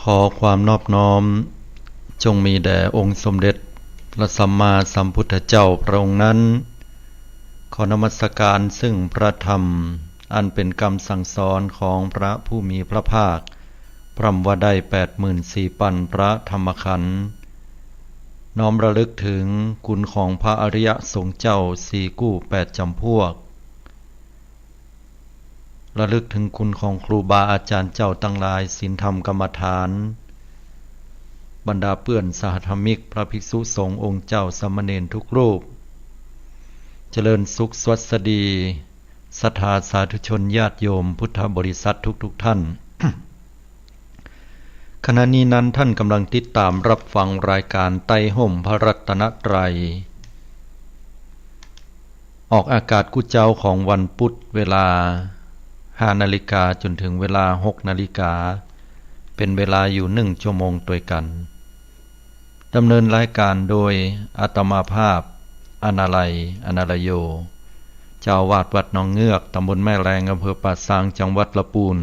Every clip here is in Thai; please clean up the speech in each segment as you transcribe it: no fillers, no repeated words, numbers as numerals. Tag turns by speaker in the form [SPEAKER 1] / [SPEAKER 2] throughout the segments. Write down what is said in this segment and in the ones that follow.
[SPEAKER 1] ขอความนอบน้อมจงมีแด่องค์สมเด็จพระสัมมาสัมพุทธเจ้าพระองค์นั้นขอนมัสการซึ่งพระธรรมอันเป็นคำสั่งสอนของพระผู้มีพระภาคพร่ำว่าได้84,000 ปันพระธรรมขันธ์น้อมระลึกถึงคุณของพระอริยสงฆ์เจ้าสี่กู้8 จำพวกระลึกถึงคุณของครูบาอาจารย์เจ้าทั้งหลายศีลธรรมกรรมฐานบรรดาเพื่อนสหธรรมิกพระภิกษุสงฆ์องค์เจ้าสามเณรทุกรูปเจริญสุขสวัสดีศรัทธาสาธุชนญาติโยมพุทธบริษัททุกท่าน ขณะนี้นั้นท่านกำลังติดตามรับฟังรายการไต่ห่มพระรัตนตรัยออกอากาศกุเจ้าของวันพุธเวลา5 นาฬิกาจนถึงเวลา6 นาฬิกาเป็นเวลาอยู่1 ชั่วโมงด้วยกันดำเนินรายการโดยอาตมาภาพอนาลัยโยเจ้าอาวาสวัดหนองเงือกตำบลแม่แรงอำเภอป่าซางจังหวัดลำพูน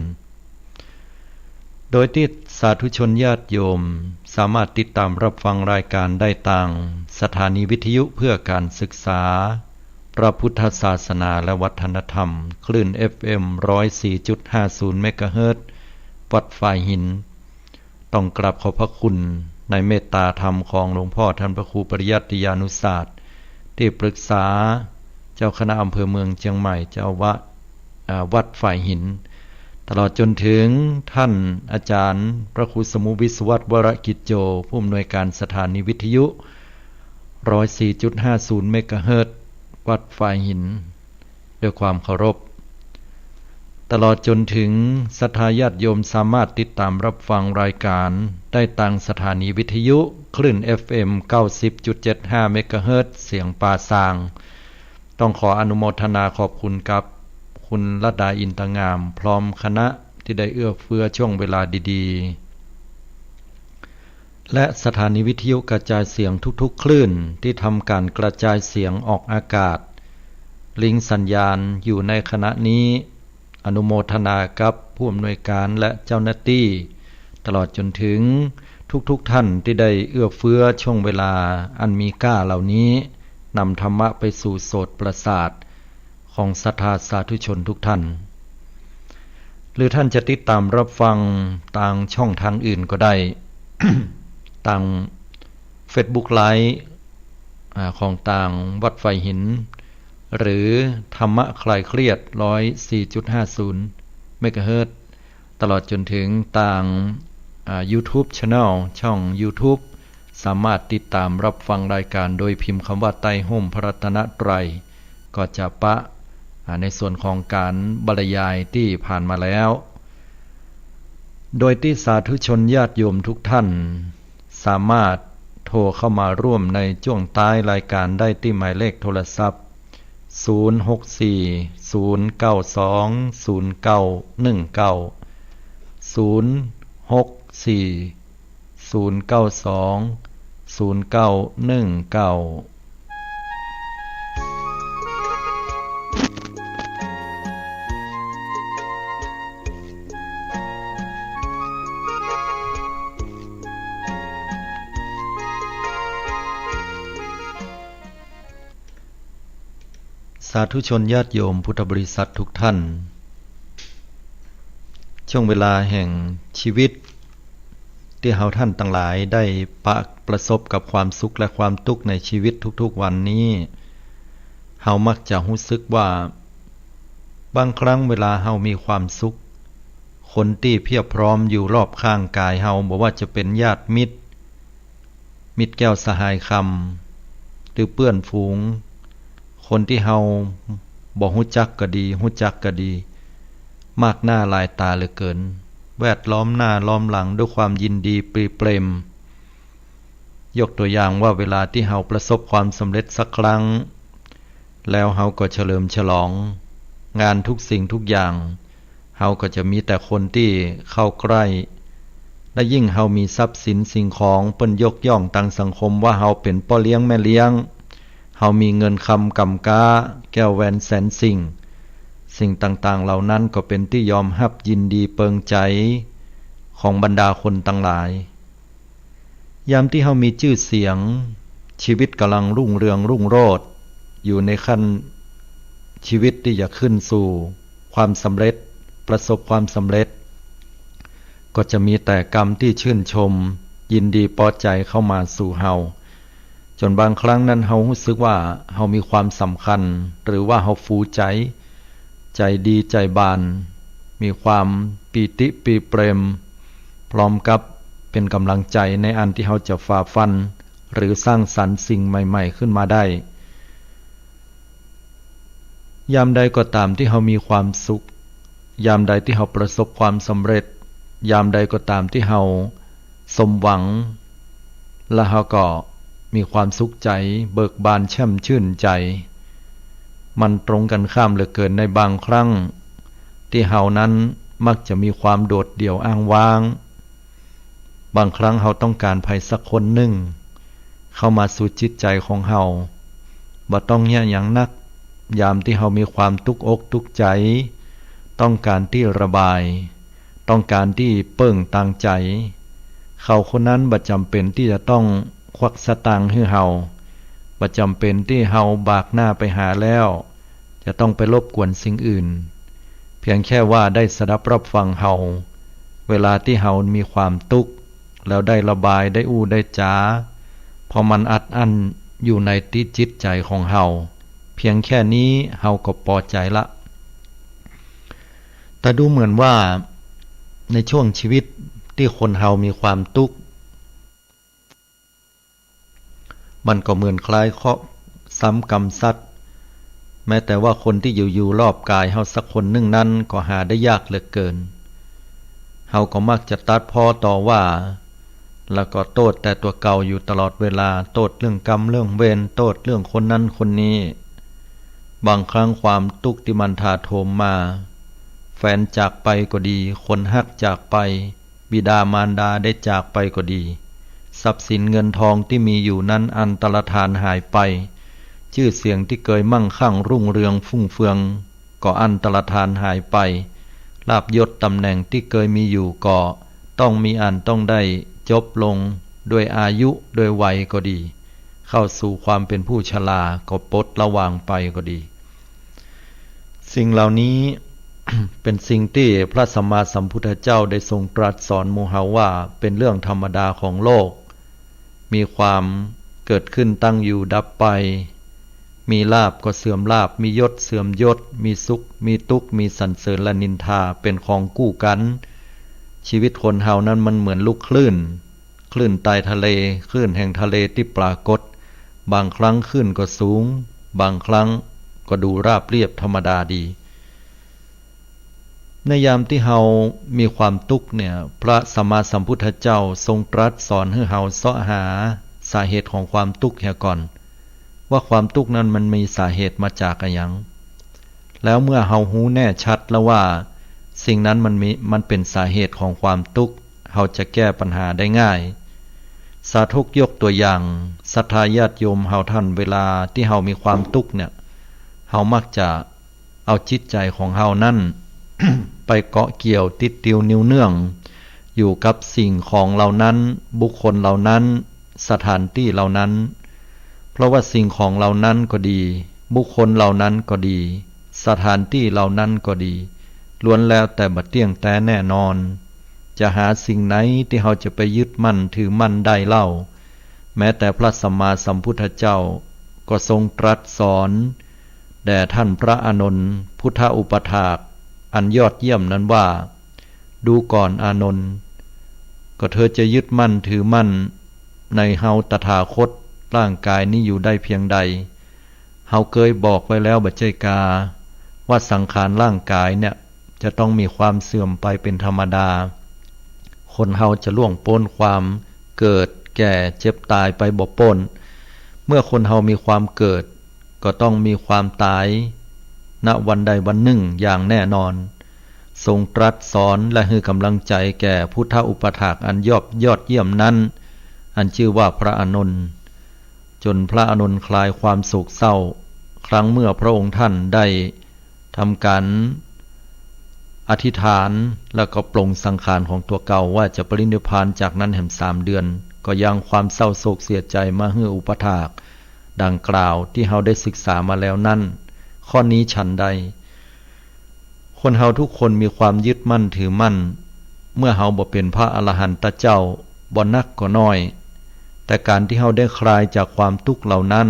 [SPEAKER 1] โดยที่สาธุชนญาติโยมสามารถติดตามรับฟังรายการได้ทางสถานีวิทยุเพื่อการศึกษาพระพุทธศาสนาและวัฒนธรรมคลื่น FM 104.50 เมกะเฮิรตซ์วัดฝ่ายหินต้องกราบขอบพระคุณในเมตตาธรรมของหลวงพ่อท่านพระครูปริยัติยานุศาสตร์ที่ปรึกษาเจ้าคณะอำเภอเมืองเชียงใหม่เจ้าวัดฝ่ายหินตลอดจนถึงท่านอาจารย์พระครูสมุวิศวัตรวรกิจโจผู้อำนวยการสถานีวิทยุ 104.50 เมกะเฮิรตซ์วัดฝ่ายหินด้วยความเคารพตลอดจนถึงศรัทธาญาติโยมสามารถติดตามรับฟังรายการได้ทางสถานีวิทยุคลื่น FM 90.75 เมกะเฮิรตซ์เสียงป่าซางต้องขออนุโมทนาขอบคุณกับคุณรัตดาอินตงามพร้อมคณะที่ได้เอื้อเฟื้อช่วงเวลาดีๆและสถานีวิทยุกระจายเสียงทุกๆคลื่นที่ทำการกระจายเสียงออกอากาศลิงก์สัญญาณอยู่ในขณะนี้อนุโมทนากับผู้อำนวยการและเจ้าหน้าที่ตลอดจนถึงทุกท่านที่ได้เอื้อเฟื้อช่วงเวลาอันมีค่าเหล่านี้นำธรรมะไปสู่โสตประสาทของศรัทธาสาธุชนทุกท่านหรือท่านจะติดตามรับฟังทางช่องทางอื่นก็ได้ ทาง Facebook Live ของทางวัดไฟหินหรือธรรมะคลายเครียด 104.50 เมกะเฮิรตซ์ตลอดจนถึงทางYouTube Channel ช่อง YouTube สามารถติดตามรับฟังรายการโดยพิมพ์คำว่าไต่ห่มพระรัตนตรัยก็จะในส่วนของการบรรยายที่ผ่านมาแล้วโดยที่สาธุชนญาติโยมทุกท่านสามารถโทรเข้ามาร่วมในช่วงท้ายรายการได้ที่หมายเลขโทรศัพท์064-092-0919สาธุชนญาติโยมพุทธบริษัททุกท่านช่วงเวลาแห่งชีวิตที่เฮาท่านทั้งหลายได้ประสบกับความสุขและความทุกข์ในชีวิตทุกๆวันนี้เฮามักจะรู้สึกว่าบางครั้งเวลาเฮามีความสุขคนที่เพียบพร้อมอยู่รอบข้างกายเฮาบ่ว่าจะเป็นญาติมิตรแก้วสหายคำหรือเพื่อนฝูงคนที่เฮาบ่ฮู้จักก็ดีฮู้จักก็ดีมากหน้าหลายตาเหลือเกินแวดล้อมหน้าล้อมหลังด้วยความยินดีปรีเปรมยกตัวอย่างว่าเวลาที่เฮาประสบความสำเร็จสักครั้งแล้วเฮาก็เฉลิมฉลองงานทุกสิ่งทุกอย่างเฮาก็จะมีแต่คนที่เข้าใกล้และยิ่งเฮามีทรัพย์สินสิ่งของเปิ้นยกย่องทางสังคมว่าเฮาเป็นพ่อเลี้ยงแม่เลี้ยงเฮามีเงินคำกำกาแก้วแหวนแสนสิ่งต่างๆเหล่านั้นก็เป็นที่ยอมรับยินดีเปิงใจ ของบรรดาคนทั้งหลายยามที่เฮามีชื่อเสียงชีวิตกำลังรุ่งเรืองรุ่งโรจน์อยู่ในขั้นชีวิตที่จะขึ้นสู่ความสำเร็จประสบความสำเร็จก็จะมีแต่กรรมที่ชื่นชมยินดีพอใจเข้ามาสู่เฮาจนบางครั้งนั้นเฮารู้สึกว่าเฮามีความสำคัญหรือว่าเฮาฟูใจใจดีใจบานมีความปีติปีเปรมพร้อมกับเป็นกำลังใจในอันที่เฮาจะฝ่าฟันหรือสร้างสรรค์สิ่งใหม่ๆขึ้นมาได้ยามใดก็ตามที่เฮามีความสุขยามใดที่เฮาประสบความสำเร็จยามใดก็ตามที่เฮาสมหวังและเฮาก็มีความสุขใจเบิกบานแช่มชื่นใจมันตรงกันข้ามเหลือเกินในบางครั้งที่เฮานั้นมักจะมีความโดดเดี่ยวอ้างว้างบางครั้งเฮาต้องการใครสักคนหนึ่งเข้ามาสู่จิตใจของเฮาบ่ต้องแย่หยังนักยามที่เฮามีความทุกข์อกทุกข์ใจต้องการที่ระบายต้องการที่เปิ้งต่างใจเขาคนนั้นบ่จำเป็นที่จะต้องควักสตางค์ให้เฮาบ่จำเป็นที่เฮาบากหน้าไปหาแล้วจะต้องไปรบกวนสิ่งอื่นเพียงแค่ว่าได้สดับรับฟังเฮาเวลาที่เฮามีความทุกข์แล้วได้ระบายได้อู้ได้จาพอมันอัดอั้นอยู่ในที่จิตใจของเฮาเพียงแค่นี้เฮาก็พอใจละแต่ดูเหมือนว่าในช่วงชีวิตที่คนเฮามีความทุกข์มันก็เหมือนคล้ายเคราะห์ซ้ำกรรมซัดแม้แต่ว่าคนที่อยู่รอบกายเฮาสักคนหนึ่งนั้นก็หาได้ยากเหลือเกินเฮาก็มักจะตัดพ้อต่อว่าแล้วก็โทษแต่ตัวเก่าอยู่ตลอดเวลาโทษเรื่องกรรมเรื่องเวรโทษเรื่องคนนั้นคนนี้บางครั้งความทุกข์ที่มันถาโถมมาแฟนจากไปก็ดีคนฮักจากไปบิดามารดาได้จากไปก็ดีทรัพย์สินเงินทองที่มีอยู่นั้นอันตรธานหายไปชื่อเสียงที่เคยมั่งคั่งรุ่งเรืองฟุ่งเฟืองก็อันตรธานหายไปลาภยศตำแหน่งที่เคยมีอยู่ก็ต้องมีอันต้องได้จบลงด้วยอายุด้วยวัยก็ดีเข้าสู่ความเป็นผู้ชราก็ปลดระวางไปก็ดีสิ่งเหล่านี้ เป็นสิ่งที่พระสัมมาสัมพุทธเจ้าได้ทรงตรัสสอนหมู่เฮาว่าเป็นเรื่องธรรมดาของโลกมีความเกิดขึ้นตั้งอยู่ดับไปมีลาภก็เสื่อมลาภมียศเสื่อมยศมีสุขมีทุกข์มีสรรเสริญและนินทาเป็นของคู่กันชีวิตคนเฮานั้นมันเหมือนลูกคลื่นใต้ทะเลคลื่นแห่งทะเลที่ปรากฏบางครั้งคลื่นก็สูงบางครั้งก็ดูราบเรียบธรรมดาดีในยามที่เฮามีความทุกข์เนี่ยพระสัมมาสัมพุทธเจ้าทรงตรัสสอนให้เฮาเสาะหาสาเหตุของความทุกข์เสียก่อนว่าความทุกข์นั้นมันมีสาเหตุมาจากอะไรอย่างแล้วเมื่อเฮารู้แน่ชัดแล้วว่าสิ่งนั้นมันเป็นสาเหตุของความทุกข์เฮาจะแก้ปัญหาได้ง่ายสาธุยกตัวอย่างศรัทธาญาติโยมเฮาท่านเวลาที่เฮามีความทุกข์เนี่ยเฮามักจะเอาจิตใจของเฮานั่น ไปเกาะเกี่ยวติดติวนิ้วเนื่องอยู่กับสิ่งของเหล่านั้นบุคคลเหล่านั้นสถานที่เหล่านั้นเพราะว่าสิ่งของเหล่านั้นก็ดีบุคคลเหล่านั้นก็ดีสถานที่เหล่านั้นก็ดีล้วนแล้วแต่บ่เที่ยงแท้แน่นอนจะหาสิ่งไหนที่เราจะไปยึดมั่นถือมั่นได้เล่าแม้แต่พระสัมมาสัมพุทธเจ้าก็ทรงตรัสสอนแด่ท่านพระอานนท์พุทธอุปถากอันยอดเยี่ยมนั้นว่าดูก่อนอานนท์ก็เธอจะยึดมั่นถือมั่นในเฮาตถาคตร่างกายนี้อยู่ได้เพียงใดเฮาเคยบอกไว้แล้วบัจเจกาว่าสังขารร่างกายเนี่ยจะต้องมีความเสื่อมไปเป็นธรรมดาคนเฮาจะล่วงพ้นความเกิดแก่เจ็บตายไปบ่พ้นเมื่อคนเฮามีความเกิดก็ต้องมีความตายณวันใดวันหนึ่งอย่างแน่นอนทรงตรัสสอนและให้กำลังใจแก่พุทธอุปถากอันยอดเยี่ยมนั้นอันชื่อว่าพระอานนท์จนพระอานนท์คลายความโศกเศร้าครั้งเมื่อพระองค์ท่านได้ทำการ อธิษฐานแล้วก็ปลงสังขารของตัวเก่าว่าจะปรินิพพานจากนั้นแห่ง3 เดือนก็ยังความเศร้าโศกเสียใจมาให้อุปถากดังกล่าวที่เฮาได้ศึกษามาแล้วนั่นข้อนี้ฉันใดคนเฮาทุกคนมีความยึดมั่นถือมั่นเมื่อเฮาบ่เป็นพระอรหันตเจ้าบ่นักก็น้อยแต่การที่เฮาได้คลายจากความทุกข์เหล่านั้น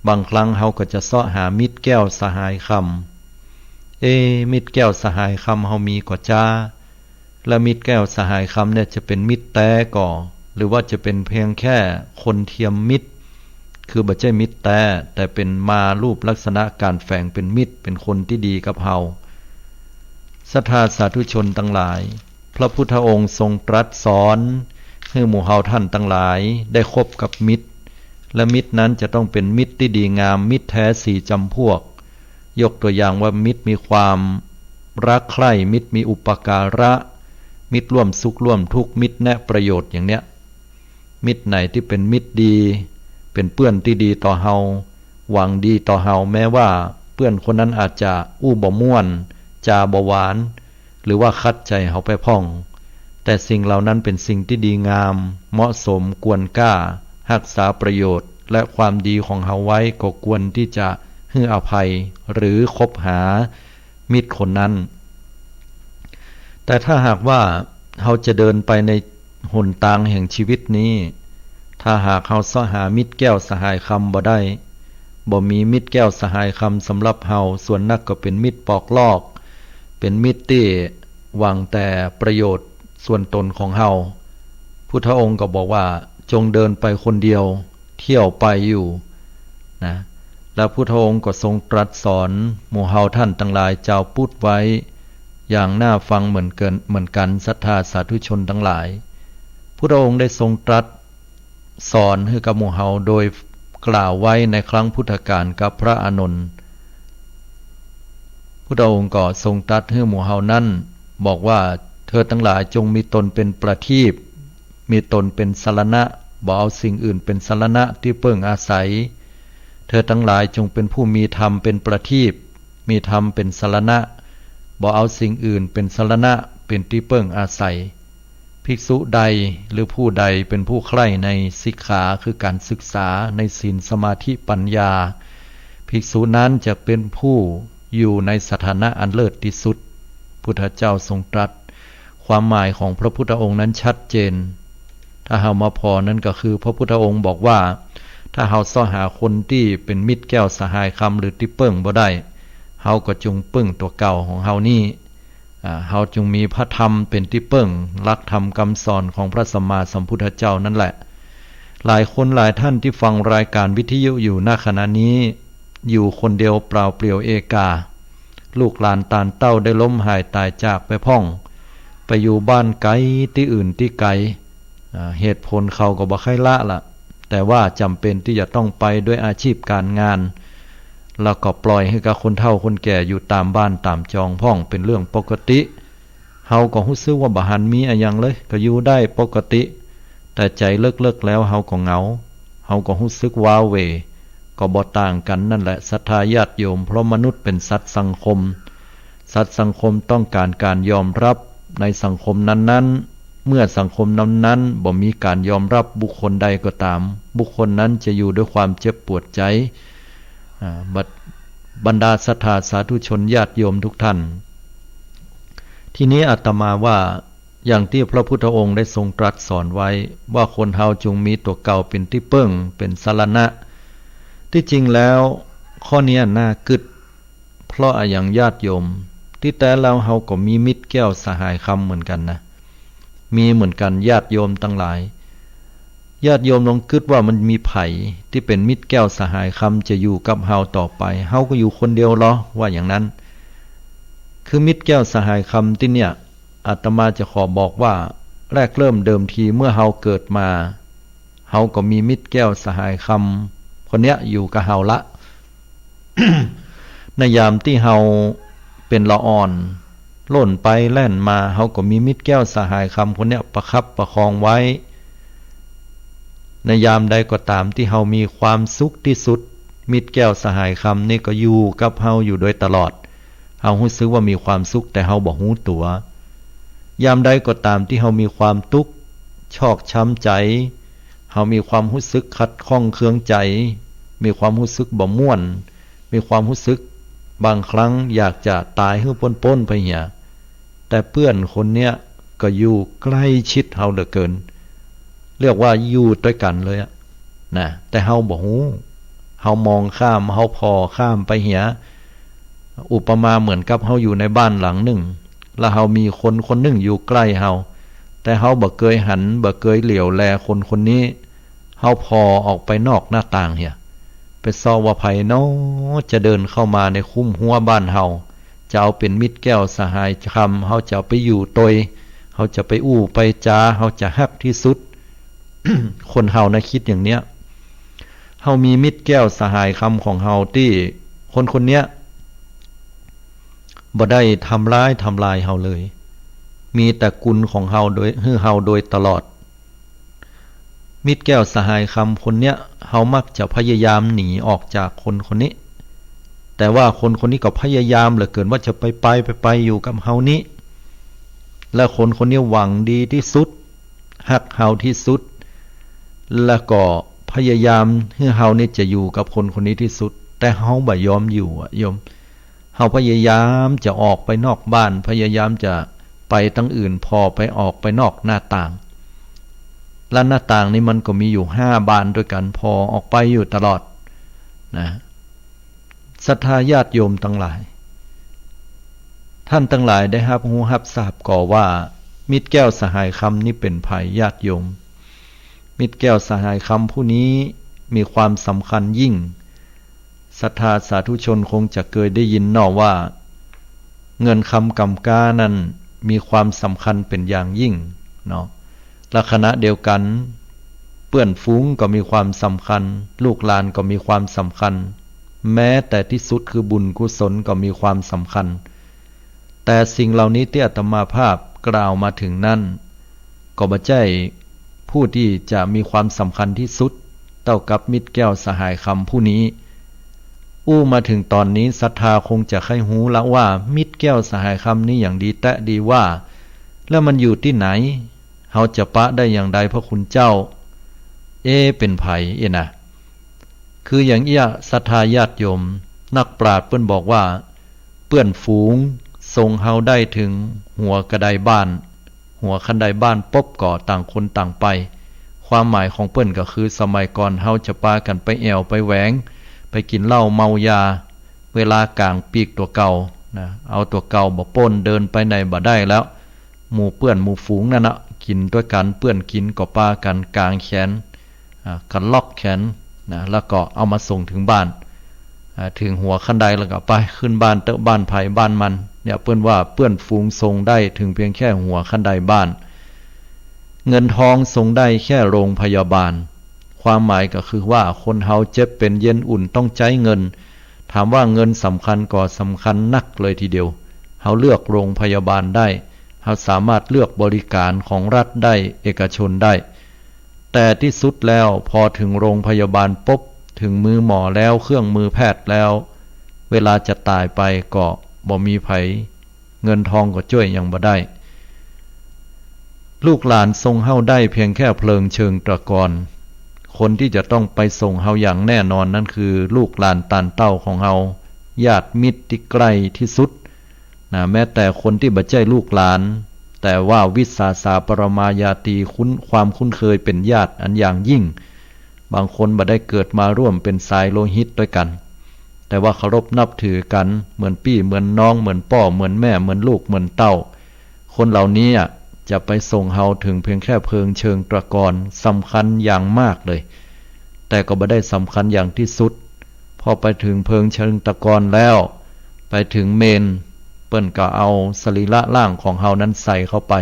[SPEAKER 1] บางครั้งเฮาก็จะเสาะหามิตรแก้วสหายคำมิตรแก้วสหายคำเฮามีก็จ้าและมิตรแก้วสหายคำเนี่ยจะเป็นมิตรแท้ก่อหรือว่าจะเป็นเพียงแค่คนเทียมมิตรคือบ่ใช่มิตรแต่เป็นมารูปลักษณะการแฝงเป็นมิตรเป็นคนที่ดีกับเฮาศรัทธาสาธุชนทั้งหลายพระพุทธองค์ทรงตรัสสอนให้หมู่เฮาท่านทั้งหลายได้คบกับมิตรและมิตรนั้นจะต้องเป็นมิตรที่ดีงามมิตรแท้4 จำพวกยกตัวอย่างว่ามิตรมีความรักใคร่มิตรมีอุปการะมิตรร่วมสุขร่วมทุกข์มิตรแนะประโยชน์อย่างเนี้ยมิตรไหนที่เป็นมิตรดีเป็นเพื่อนที่ดีต่อเฮาหวังดีต่อเฮาแม้ว่าเพื่อนคนนั้นอาจจะอู้บ่ม่วนจาบ่หวานหรือว่าคัดใจเฮาไปพ้องแต่สิ่งเหล่านั้นเป็นสิ่งที่ดีงามเหมาะสมควรกล้ารักษาประโยชน์และความดีของเฮาไว้ก็ควรที่จะให้อภัยหรือคบหามิตรคนนั้นแต่ถ้าหากว่าเฮาจะเดินไปในหนทางแห่งชีวิตนี้ถ้าหากเฮาเสาะหามิตรแก้วสหายคำบ่ได้บ่มีมิตรแก้วสหายคำสำหรับเฮาส่วนนักก็เป็นมิตรปอกลอกเป็นมิตรที่หวังแต่ประโยชน์ส่วนตนของเฮาพุทธองค์ก็บอกว่าจงเดินไปคนเดียวเที่ยวไปอยู่นะแล้วพุทธองค์ก็ทรงตรัสสอนหมู่เฮาท่านทั้งหลายเจ้าพุทธไว้อย่างน่าฟังเหมือนกันศรัทธาสาธุชนทั้งหลายพุทธองค์ได้ทรงตรัสสอนให้กับหมู่เฮาโดยกล่าวไว้ในครั้งพุทธกาลกับพระอานนท์พุทธองค์ก็ทรงตรัสให้หมู่เฮานั้นบอกว่าเธอทั้งหลายจงมีตนเป็นประทีปมีตนเป็นสรณะบ่เอาสิ่งอื่นเป็นสรณะที่เพิ่งอาศัยเธอทั้งหลายจงเป็นผู้มีธรรมเป็นประทีปมีธรรมเป็นสรณะบ่เอาสิ่งอื่นเป็นสรณะเป็นที่เพิ่งอาศัยภิกษุใดหรือผู้ใดเป็นผู้ใคร่ในสิกขาคือการศึกษาในศีลสมาธิปัญญาภิกษุนั้นจะเป็นผู้อยู่ในสถานะอันเลิศที่สุดพุทธเจ้าทรงตรัสความหมายของพระพุทธองค์นั้นชัดเจนถ้าเฮามาพอนั้นก็คือพระพุทธองค์บอกว่าถ้าเฮาเสาะหาคนที่เป็นมิตรแก้วสหายคำหรือที่เปิ้งบ่ได้เฮาก็จงปึ้งตัวเก่าของเฮานี่เฮาจงมีพระธรรมเป็นที่เปิ้งหลักธรรมคำสอนของพระสัมมาสัมพุทธเจ้านั่นแหละหลายคนหลายท่านที่ฟังรายการวิทยุอยู่ณขณะนี้อยู่คนเดียวเปล่าเปลี่ยวเอกาลูกหลานตาลเต้าได้ล้มหายตายจากไปพ้องไปอยู่บ้านไกลที่อื่นที่ไกลเหตุผลเขาก็บ่ค่อยละล่ะแต่ว่าจำเป็นที่จะต้องไปด้วยอาชีพการงานแล้วก็ปล่อยให้กับคนเฒ่าคนแก่อยู่ตามบ้านตามจองพ้องเป็นเรื่องปกติเฮาก็รู้สึกว่าบ่หันมีอะหยังเลยก็อยู่ได้ปกติแต่ใจเลิกๆแล้วเฮาก็เหงาเฮาก็รู้สึกว้าเหวก็บ่ต่างกันนั่นแหละศรัทธาญาติโยมเพราะมนุษย์เป็นสัตว์สังคมสัตว์สังคมต้องการยอมรับในสังคมนั้นๆเมื่อสังคมนั้นๆบ่มีการยอมรับบุคคลใดก็ตามบุคคลนั้นจะอยู่ด้วยความเจ็บปวดใจบรรดาศรัทธาสาธุชนญาติโยมทุกท่านทีนี้อาตมาว่าอย่างที่พระพุทธองค์ได้ทรงตรัสสอนไว้ว่าคนเฮาจงมีตัวเก่าเป็นที่เปิ้งเป็นสรณะที่จริงแล้วข้อนี้น่ากึดเพราะอย่างญาติโยมที่แต่เราเฮาก็มีมิตรแก้วสหายคำเหมือนกันนะมีเหมือนกันญาติโยมทั้งหลายญาติโยมลองคิดว่ามันมีไผที่เป็นมิตรแก้วสหายคำจะอยู่กับเฮาต่อไปเฮาก็อยู่คนเดียวหรอว่าอย่างนั้นคือมิตรแก้วสหายคำที่เนี่ยอาตมาจะขอบอกว่าแรกเริ่มเดิมทีเมื่อเฮาเกิดมาเฮาก็มีมิตรแก้วสหายคำคนเนี้ยอยู่กับเฮาละ ในยามที่เฮาเป็นละอ่อนหล่นไปแล่นมาเฮาก็มีมิตรแก้วสหายคำคนเนี้ยประคับประคองไว้ในยามใดก็ตามที่เฮามีความสุขที่สุดมิตรแก้วสหายคำนี่ก็อยู่กับเฮาอยู่โดยตลอด เฮารู้สึกว่ามีความสุขแต่เฮาบ่รู้ตัวยามใดก็ตามที่เฮามีความทุกข์ชอกช้ำใจเฮามีความรู้สึกขัดข้องเคืองใจมีความรู้สึกบ่ม่วนมีความรู้สึกบางครั้งอยากจะตายให้ป้นๆไปเหียแต่เพื่อนคนเนี้ยก็อยู่ใกล้ชิดเฮาเหลือเกินเรียกว่าอยู่ด้วยกันเลยอะนะแต่เฮาบ่ฮู้เฮามองข้ามเฮาพอข้ามไปเหียอุปมาเหมือนกับเฮาอยู่ในบ้านหลังหนึ่งแล้วเฮามีคนคนหนึ่งอยู่ใกล้เฮาแต่เฮาบ่เคยหันบ่เคยเหลียวแลคนคนนี้เฮาพอออกไปนอกหน้าต่างเหียไปซอว่าไผน้อจะเดินเข้ามาในคุ้มหัวบ้านเฮาจะเอาเป็นมิตรแก้วสหายคำเฮาจะไปอยู่ตยเฮาจะไปอู้ไปจาเฮาจะฮักที่สุด คนเฮานะคิดอย่างเนี้ยเฮามีมิตรแก้วสหายคำของเฮาที่คนคนเนี้ยบ่ได้ทำลายเฮาเลยมีแต่กุลของเฮาโดยเฮาโดยตลอดมิตรแก้วสหายคำคนเนี้ยเฮามักจะพยายามหนีออกจากคนคนนี้แต่ว่าคนคนนี้ก็พยายามเหลือเกินว่าจะไปอยู่กับเฮานี้และคนคนนี้หวังดีที่สุดฮักเฮาที่สุดแล้วก็พยายามให้เฮานี่จะอยู่กับคนคนนี้ที่สุดแต่เฮาบ่ยอมอยู่อ่ะโยมเฮาพยายามจะออกไปนอกบ้านพยายามจะไปตั้งอื่นพอไปออกไปนอกหน้าต่างและหน้าต่างนี้มันก็มีอยู่5 บานด้วยกันพอออกไปอยู่ตลอดนะศรัทธาญาติโยมทั้งหลายท่านทั้งหลายได้รับรู้รับทราบก่อว่ามิตรแก้วสหายคำนี้เป็นภัยญาติโยมมิตรแก้วสหายคำผู้นี้มีความสำคัญยิ่งศรัทธาสาธุชนคงจะเคยได้ยินนอว่าเงินคำกำกานั้นมีความสำคัญเป็นอย่างยิ่งเนาะและขณะเดียวกันเพื่อนฝูงก็มีความสำคัญลูกหลานก็มีความสำคัญแม้แต่ที่สุดคือบุญกุศลก็มีความสำคัญแต่สิ่งเหล่านี้ที่อาตมาภาพกล่าวมาถึงนั้นก็บ่ใช่ผู้ที่จะมีความสำคัญที่สุดเท่ากับมิตรแก้วสหายคำผู้นี้มาถึงตอนนี้ศรัทธาคงจะใครหูแล้วว่ามิตรแก้วสหายคำนี้อย่างดีแตะดีว่าแล้วมันอยู่ที่ไหนเฮาจะปะได้อย่างใดพระคุณเจ้าเป็นไผนะคืออย่างเอี้ยศรัทธาญาติโยมนักปราชญ์เปิ้นบอกว่าเปื้อนฝูงทรงเฮาได้ถึงหัวกระไดบ้านหัวคันไดบ้านปบก่อต่างคนต่างไปความหมายของเปิ้นก็คือสมัยก่อนเฮาจะปากันไปแอวไปแหวงไปกินเหล้าเมายาเวลากลางปีกตัวเก่านะเอาตัวเก่าบ่ป้นเดินไปไหนบ่ได้แล้วหมู่เปื้อนหมู่ฝูงนั่นน่ะกินด้วยกันเปื้อนกินก็ปากันกลางแขนกันล็อกแขนนะแล้วก็เอามาส่งถึงบ้านถึงหัวคันไดแล้วก็ไปขึ้นบ้านเตอะบ้านไผบ้านมันเนี่ยเปิ้นว่าเปื้อนฝูงส่งได้ถึงเพียงแค่หัวคันไดบ้านเงินทองส่งได้แค่โรงพยาบาลความหมายก็คือว่าคนเฮาเจ็บเป็นเย็นอุ่นต้องใช้เงินถามว่าเงินสำคัญก็สำคัญนักเลยทีเดียวเฮาเลือกโรงพยาบาลได้เฮาสามารถเลือกบริการของรัฐได้เอกชนได้แต่ที่สุดแล้วพอถึงโรงพยาบาลปุ๊บถึงมือหมอแล้วเครื่องมือแพทย์แล้วเวลาจะตายไปก็บ่มีไผเงินทองก็ช่วยยังบ่ได้ลูกหลานทรงเฮาได้เพียงแค่เพลิงเชิงตะกอนคนที่จะต้องไปส่งเฮาอย่างแน่นอนนั่นคือลูกหลานตานเต้าของเฮาญาติมิตรที่ใกล้ที่สุดนะแม้แต่คนที่บ่ใช่ลูกหลานแต่ว่าวิสาสาปรมายาตีความคุ้นเคยเป็นญาติอันอย่างยิ่งบางคนบ่ได้เกิดมาร่วมเป็นสายโลหิตด้วยกันแต่ว่าเคารพนับถือกันเหมือนพี่เหมือนน้องเหมือนพ่อเหมือนแม่เหมือนลูกเหมือนเต้าคนเหล่านี้จะไปส่งเฮาถึงเพียงแค่เพิงเชิงตะกอนสำคัญอย่างมากเลยแต่ก็บ่ได้สำคัญอย่างที่สุดพอไปถึงเพิงเชิงตะกอนแล้วไปถึงเมนเปิ้นก็เอาสรีระร่างของเฮานั้นใส่เข้าไป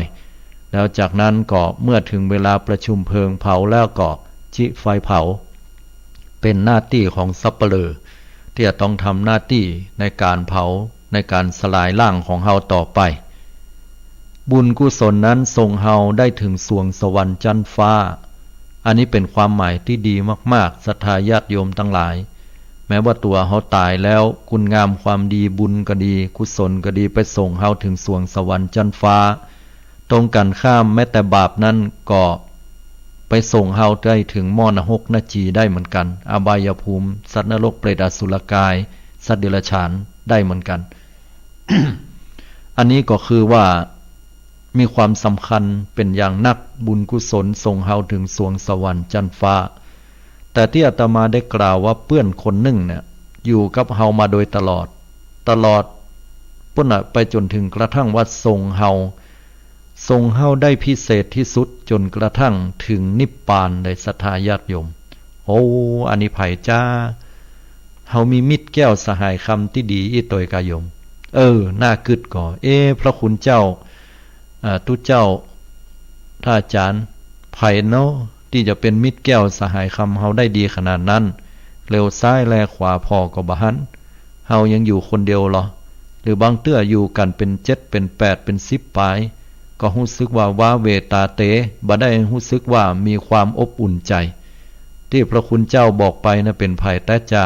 [SPEAKER 1] แล้วจากนั้นก็เมื่อถึงเวลาประชุมเพลิงเผาแล้วก็จิไฟเผาเป็นหน้าที่ของสัปเหร่อที่จะต้องทำหน้าที่ในการเผาในการสลายร่างของเฮาต่อไปบุญกุศลนั้นส่งเฮาได้ถึงสวงสวรรค์จันทร์ฟ้าอันนี้เป็นความหมายที่ดีมากๆศรัทธาญาติโยมทั้งหลาย แม้ว่าตัวเฮาตายแล้วคุณงามความดีบุญก็ดีกุศลก็ดีไปส่งเฮาถึงสวงสวรรค์จันฟ้าตรงกันข้ามแม้แต่บาปนั้นก็ไปส่งเฮาได้ถึงมรณหกนจีได้เหมือนกันอบายภูมิสัตว์นรกเปรตอสุรกายสัตว์เดรัจฉานได้เหมือนกัน อันนี้ก็คือว่ามีความสำคัญเป็นอย่างนักบุญกุศลส่งเฮาถึงสวงสวรรค์จันฟ้าแต่ที่อาตมาได้กล่าวว่าเพื่อนคนหนึ่งเนี่ยอยู่กับเฮามาโดยตลอดปุ่นไปจนถึงกระทั่งว่าส่งเฮาได้พิเศษที่สุดจนกระทั่งถึงนิพพานในศรัทธาญาติโยมโอ้อันนี้ไผจ้าเฮามีมิตรแก้วสหายคำที่ดีอีตอยกายมน่ากึดก่อพระคุณเจ้าทุเจ้าท่าอาจารย์ไผเนาะที่จะเป็นมิตรแก้วสหายคำเฮาได้ดีขนาดนั้นเร็วซ้ายแลขวาพอก็บ่หันเฮายังอยู่คนเดียวหรอหรือบางเตื้ออยู่กันเป็น7เป็น8เป็น10ปลายก็รู้สึกว่าว้าเวตาเตบ่ได้รู้สึกว่ามีความอบอุ่นใจที่พระคุณเจ้าบอกไปนะเป็นไผแต่จ้า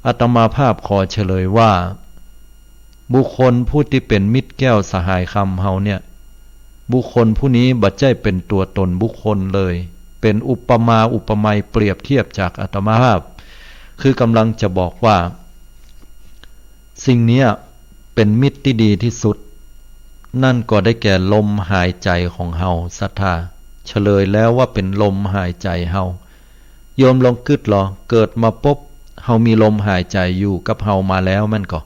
[SPEAKER 1] อาตมาภาพขอเฉลยว่าบุคคลผู้ที่เป็นมิตรแก้วสหายคำเฮาเนี่ยบุคคลผู้นี้บัดใจเป็นตัวตนบุคคลเลยเป็นอุปมาอุปไมยเปรียบเทียบจากอาตมาภาพคือกำลังจะบอกว่าสิ่งนี้เป็นมิตรที่ดีที่สุดนั่นก็ได้แก่ลมหายใจของเฮาศรัทธาเฉลยแล้วว่าเป็นลมหายใจเฮาโยมลองกึดหรอเกิดมาปุ๊บเฮามีลมหายใจอยู่กับเฮามาแล้วมันก็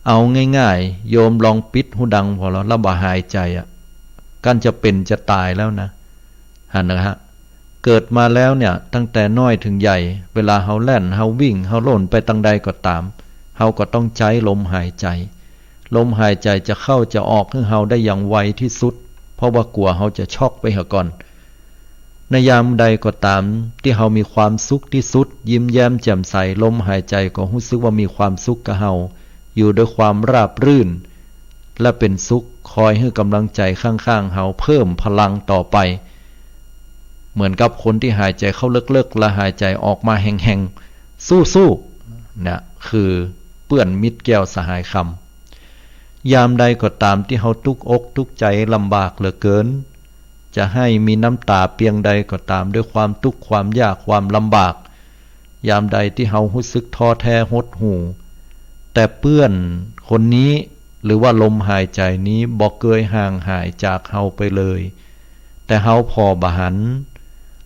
[SPEAKER 1] เอาง่ายๆโยมลองปิดหูดังพอแล้วบ่หายใจกันจะเป็นจะตายแล้วนะหันนะฮะเกิดมาแล้วเนี่ยตั้งแต่น้อยถึงใหญ่เวลาเฮาแล่นเฮาวิ่งเฮาโล่นไปตั้งใดก็ตามเฮาก็ต้องใช้ลมหายใจลมหายใจจะเข้าจะออกให้เฮาได้อย่างไวที่สุดเพราะว่ากลัวเฮาจะช็อกไปก่อนในยามใดก็ตามที่เฮามีความสุขที่สุดยิ้มแย้มแจ่มใสลมหายใจก็รู้สึกว่ามีความสุขกับเฮาอยู่ด้วยความราบรื่นและเป็นสุขคอยให้กำลังใจข้างๆเฮาเพิ่มพลังต่อไปเหมือนกับคนที่หายใจเข้าลึกๆและหายใจออกมาแห้งๆสู้ๆเนี่ยคือเปื้อนมิตรแก้วสหายคำยามใดก็ตามที่เฮาทุกอกทุกใจลำบากเหลือเกินจะให้มีน้ำตาเพียงใดก็ตามด้วยความทุกข์ความยากความลำบากยามใดที่เฮารู้สึกท้อแท้หดหู่แต่เพื่อนคนนี้หรือว่าลมหายใจนี้บ่เคยห่างหายจากเฮาไปเลยแต่เฮาพอบหัน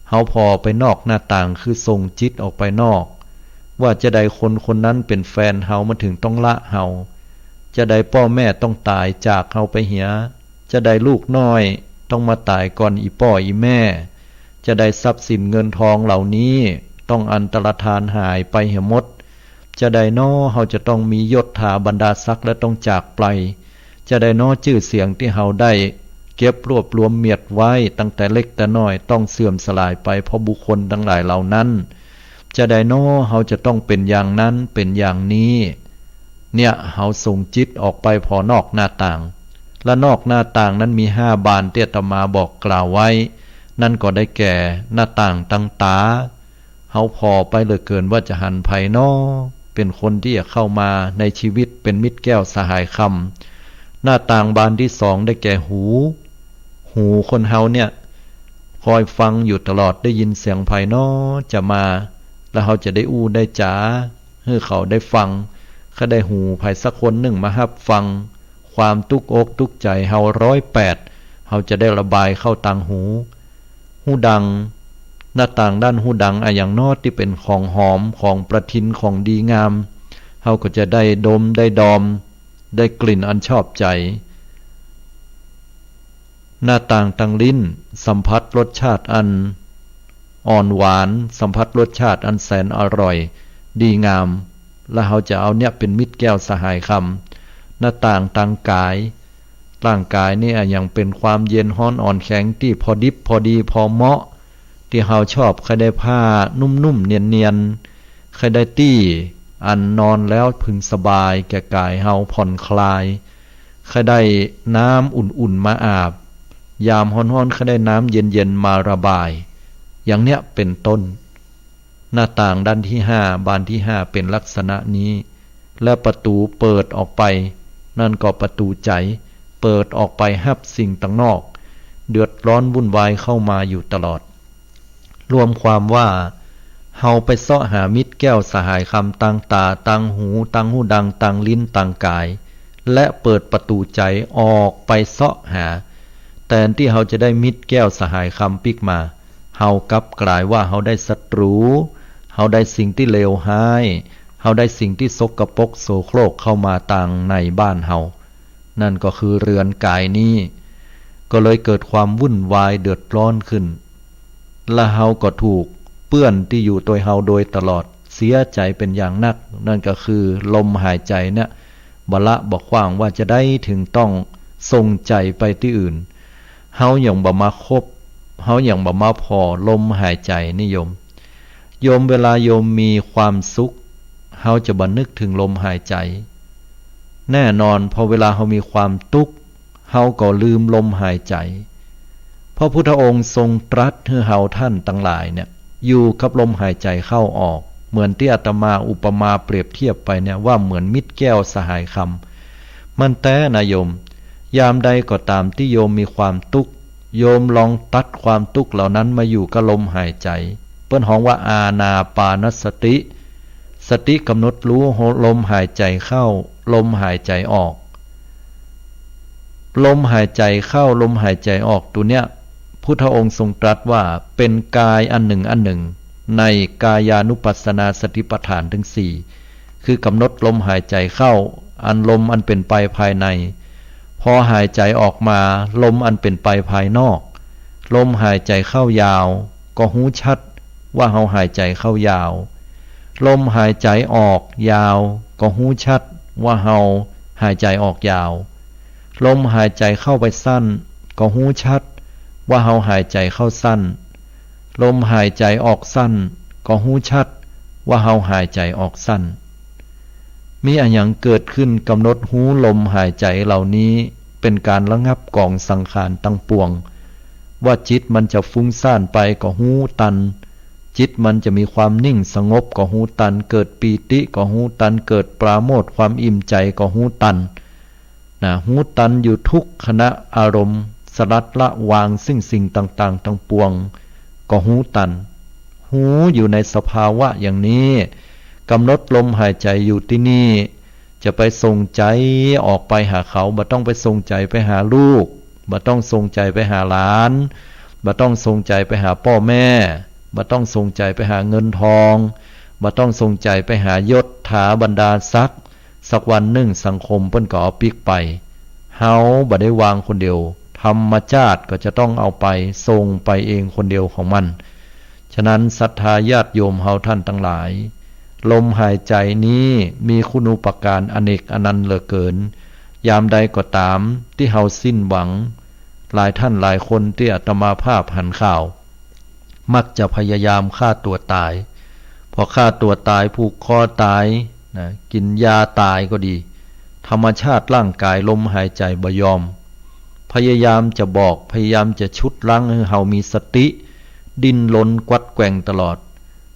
[SPEAKER 1] เฮาพอไปนอกหน้าต่างคือส่งจิตออกไปนอกว่าจะได้คนคนนั้นเป็นแฟนเฮามาถึงต้องละเฮาจะได้พ่อแม่ต้องตายจากเฮาไปเหียจะได้ลูกน้อยต้องมาตายก่อนอีพ่ออีแม่จะได้ทรัพย์สินเงินทองเหล่านี้ต้องอันตรธานหายไปเหี่ยหมดจะได้น้อเฮาจะต้องมียศถาบรรดาศักดิ์และต้องจากไปจะได้น้อชื่อเสียงที่เฮาได้เก็บรวบรวมเมียดไว้ตั้งแต่เล็กแต่น้อยต้องเสื่อมสลายไปเพราะบุคคลทั้งหลายเหล่านั้นจะได้น้อเฮาจะต้องเป็นอย่างนั้นเป็นอย่างนี้เนี่ยเฮาส่งจิตออกไปพอนอกหน้าต่างและนอกหน้าต่างนั้นมี5บานที่อาตมาบอกกล่าวไว้นั่นก็ได้แก่หน้าต่างตั้งตาเฮาพอไปเหลือเกินว่าจะหันไผน้อเป็นคนที่จะเข้ามาในชีวิตเป็นมิตรแก้วสหายคำหน้าต่างบานที่2ได้แก่หูคนเฮาเนี่ยคอยฟังอยู่ตลอดได้ยินเสียงไผน้อจะมาแล้วเฮาจะได้อู้ได้จ๋าให้เขาได้ฟังเขาได้หูไผสักคนหนึ่งมารับฟังความทุกข์อกทุกข์ใจเฮา108เฮาจะได้ระบายเข้าต่างหูดังหน้าต่างด้านหูดังอย่างนอดที่เป็นของหอมของประทินของดีงามเฮาก็จะได้ดมได้ดอมได้กลิ่นอันชอบใจหน้าต่างตังลิ้นสัมผัสรสชาติอันอ่อนหวานสัมผัสรสชาติอันแสนอร่อยดีงามและเฮาจะเอาเนี่ยเป็นมิตรแก้วสหายคำหน้าต่างทางกายร่างกายนี่อย่างเป็นความเย็นร้อนอ่อนแข็งที่พอดิบพอดีพอเหมาะที่เฮาชอบใครได้ผ้านุ่มๆเนียนๆใครได้ตี้อันนอนแล้วพึงสบายแก่กายเฮาผ่อนคลายใครได้น้ำอุ่นๆมาอาบยามร้อนๆใครได้น้ำเย็นๆมาระบายอย่างเนี้ยเป็นต้น หน้าต่างด้านที่ห้าบานที่ห้าเป็นลักษณะนี้และประตูเปิดออกไปนั่นก็ประตูใจเปิดออกไปฮับสิ่งต่างนอกเดือดร้อนวุ่นวายเข้ามาอยู่ตลอดรวมความว่าเฮาไปเสาะหามิตรแก้วสหายคำต่างตาต่างหูต่างหูดังต่างลิ้นต่างกายและเปิดประตูใจออกไปเสาะหาแต่ที่เฮาจะได้มิตรแก้วสหายคำปิกมาเฮากลับกลายว่าเฮาได้ศัตรูเฮาได้สิ่งที่เลวร้ายเฮาได้สิ่งที่สกปรกโสโครกเข้ามาต่างในบ้านเฮานั่นก็คือเรือนกายนี้ก็เลยเกิดความวุ่นวายเดือดร้อนขึ้นและเฮาก็ถูกเปื้อนที่อยู่ตัวเฮาโดยตลอดเสียใจเป็นอย่างนักนั่นก็คือลมหายใจเนี่ยบละบอกขว้างว่าจะได้ถึงต้องส่งใจไปที่อื่นเฮาอย่างบ่มาคบเฮาอย่างบ่มาพอลมหายใจนิยมโยมเวลาโยมมีความสุขเฮาจะบ่นึกถึงลมหายใจแน่นอนพอเวลาเฮามีความทุกข์เฮาก็ลืมลมหายใจพระพุทธองค์ทรงตรัสให้เฮาท่านทั้งหลายเนี่ยอยู่กับลมหายใจเข้าออกเหมือนที่อาตมาอุปมาเปรียบเทียบไปเนี่ยว่าเหมือนมิตรแก้วสหายคำมันแต่นะโยมยามใดก็ตามที่โยมมีความทุกข์โยมลองตัดความทุกข์เหล่านั้นมาอยู่กับลมหายใจเปิ้นฮ้องว่าอานาปานสติสติกำหนดรู้ลมหายใจเข้าลมหายใจออกลมหายใจเข้าลมหายใจออกตัวเนี้ยพุทธองค์ทรงตรัสว่าเป็นกายอันหนึ่งในกายานุปัสสนาสติปัฏฐานทั้งสี่คือกำหนดลมหายใจเข้าอันลมอันเป็นไปภายในพอหายใจออกมาลมอันเป็นไปภายนอกลมหายใจเข้ายาวก็หูชัดว่าเฮาหายใจเข้ายาวลมหายใจออกยาวก็หูชัดว่าเฮาหายใจออกยาวลมหายใจเข้าไปสั้นก็หูชัดว่าเฮาหายใจเข้าสั้นลมหายใจออกสั้นก็หูชัดว่าเฮาหายใจออกสั้นมีอันหยังเกิดขึ้นกำหนดหูลมหายใจเหล่านี้เป็นการระงับกองสังขารตั้งปวงว่าจิตมันจะฟุ้งซ่านไปก็หูตันจิตมันจะมีความนิ่งสงบก็หูตันเกิดปีติก็หูตันเกิดปราโมทย์ความอิ่มใจก็หูตันหูตันอยู่ทุกขณะอารมณ์สลัดละวางซึ่งสิ่งต่างๆทั้งปวงก็หูตันหูอยู่ในสภาวะอย่างนี้กำหนดลมหายใจอยู่ที่นี่จะไปส่งใจออกไปหาเขาบ่ต้องไปส่งใจไปหาลูกบ่ต้องส่งใจไปหาหลานบ่ต้องส่งใจไปหาพ่อแม่บ่ต้องส่งใจไปหาเงินทองบ่ต้องส่งใจไปหายศถาบรรดาศักดิ์สักวันหนึ่งสังคมเพิ่นก็เอาปิกไปเฮาบ่ได้วางคนเดียวธรรมชาติก็จะต้องเอาไปส่งไปเองคนเดียวของมันฉะนั้นศรัทธาญาติโยมเฮาท่านทั้งหลายลมหายใจนี้มีคุณูปการอเนกอนันต์เหลือเกินยามใดก็ตามที่เฮาสิ้นหวังหลายท่านหลายคนที่อาตมาภาพหันข่าวมักจะพยายามฆ่าตัวตายพอฆ่าตัวตายผูกคอตายกินยาตายก็ดีธรรมชาติร่างกายลมหายใจบ่ยอมพยายามจะบอกพยายามจะชุดรั้งให้เฮามีสติดิ้นรนกวัดแกว่งตลอด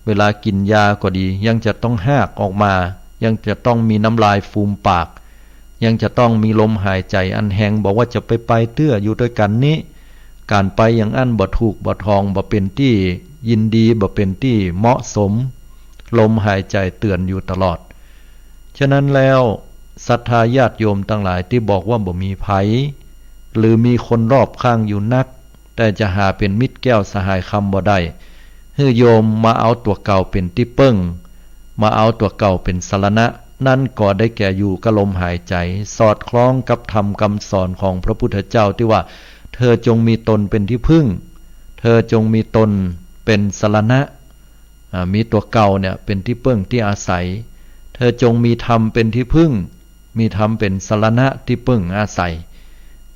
[SPEAKER 1] เวลากินยาก็ดียังจะต้องหากออกมายังจะต้องมีน้ำลายฟูมปากยังจะต้องมีลมหายใจอันแหงบอกว่าจะไปเตื้ออยู่ด้วยกันนี้การไปอย่างอันบ่ถูกบ่ทองบ่เป็นที่ยินดีบ่เป็นที่เหมาะสมลมหายใจเตือนอยู่ตลอดฉะนั้นแล้วศรัทธาญาติโยมทั้งหลายที่บอกว่าบ่มีภัยหรือมีคนรอบข้างอยู่นักแต่จะหาเป็นมิตรแก้วสหายคำบ่ได้ให้โยมมาเอาตัวเก่าเป็นที่เปิ้งมาเอาตัวเก่าเป็นสรณะนั่นก็ได้แก่อยู่กับลมหายใจสอดคล้องกับธรรมคำสอนของพระพุทธเจ้าที่ว่าเธอจงมีตนเป็นที่พึ่งเธอจงมีตนเป็นสรณะมีตัวเก่าเนี่ยเป็นที่เปิ้งที่อาศัยเธอจงมีธรรมเป็นที่พึ่งมีธรรมเป็นสรณะที่เปิ้งอาศัย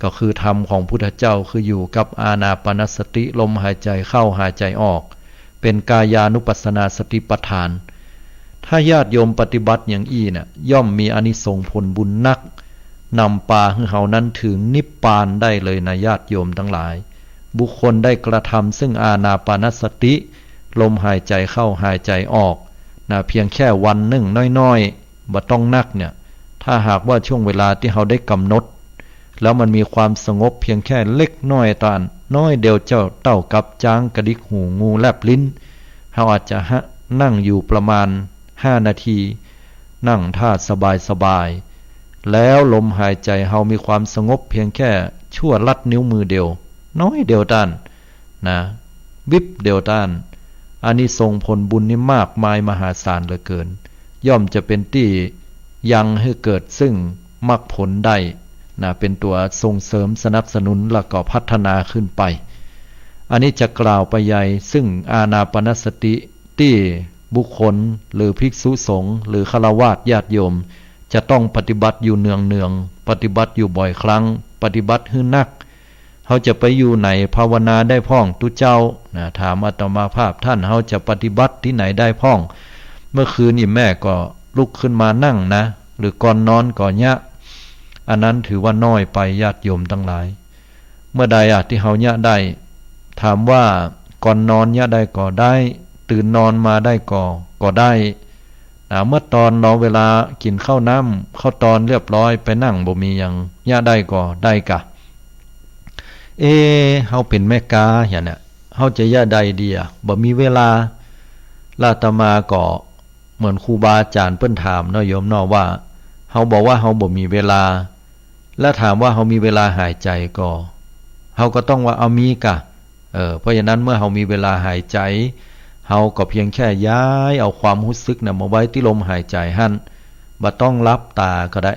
[SPEAKER 1] ก็คือธรรมของพุทธเจ้าคืออยู่กับอานาปานสติลมหายใจเข้าหายใจออกเป็นกายานุปัสสนาสติปัฏฐานถ้าญาติโยมปฏิบัติอย่างอี้น่ะย่อมมีอานิสงส์ผลบุญนักนำพาให้เฮานั้นถึงนิพพานได้เลยนะญาติโยมทั้งหลายบุคคลได้กระทำซึ่งอานาปานสติ ลมหายใจเข้าหายใจออกนะเพียงแค่วันหนึ่งน้อยๆบ่ต้องนักเนี่ยถ้าหากว่าช่วงเวลาที่เราได้กำหนดแล้วมันมีความสงบเพียงแค่เล็กน้อยตอนน้อยเดียวเจ้าเต้ากับจางกระดิกหูงูแลบลิ้นเราอาจจะนั่งอยู่ประมาณ5 นาทีนั่งท่าสบายๆแล้วลมหายใจเรามีความสงบเพียงแค่ชั่วลัดนิ้วมือเดียวน้อยเดียวด้านนะวิบเดียวด้านอานิสงส์ผลบุญนี่มากมายมหาศาลเหลือเกินย่อมจะเป็นที่ยังให้เกิดซึ่งมรรคผลได้นะเป็นตัวส่งเสริมสนับสนุนแล้วก็พัฒนาขึ้นไปอันนี้จะกล่าวไปใหญ่ซึ่งอานาปานสติที่บุคคลหรือภิกษุสงฆ์หรือฆราวาสญาติโยมจะต้องปฏิบัติอยู่เนืองปฏิบัติอยู่บ่อยครั้งปฏิบัติให้นักเขาจะไปอยู่ไหนภาวนาได้พ่องตุเจ้านะถามอาตมาภาพท่านเขาจะปฏิบัติที่ไหนได้พ่องเมื่อคืนนี่แม่ก็ลุกขึ้นมานั่งนะหรือก่อนนอนก่อนยะอันนั้นถือว่าน้อยไปญาติโยมทั้งหลายเมื่อใดที่เขายะได้ถามว่าก่อนนอนยะได้ก็ได้ตื่นนอนมาได้ก็ได้เมื่อตอนเราเวลากินข้าวน้ำข้าวตอนเรียบร้อยไปนั่งบ่มีอย่างยะได้ก็ได้กะเฮาเป็นแม่กาอย่างน่ะเฮาจะยะใดดีบ่มีเวลาลาตมาก็เหมือนครูบาอาจารย์เปิ้นถามเนาะโยมเนาะว่าเฮาบอกว่าเฮาบ่มีเวลาแล้วถามว่าเฮามีเวลาหายใจก็เฮาก็ต้องว่าเอามีกะเพราะฉะนั้นเมื่อเฮามีเวลาหายใจเฮาก็เพียงแค่ย้ายเอาความรู้สึกน่ะมาไว้ที่ลมหายใจหั่นบ่ต้องลับตาก็ได้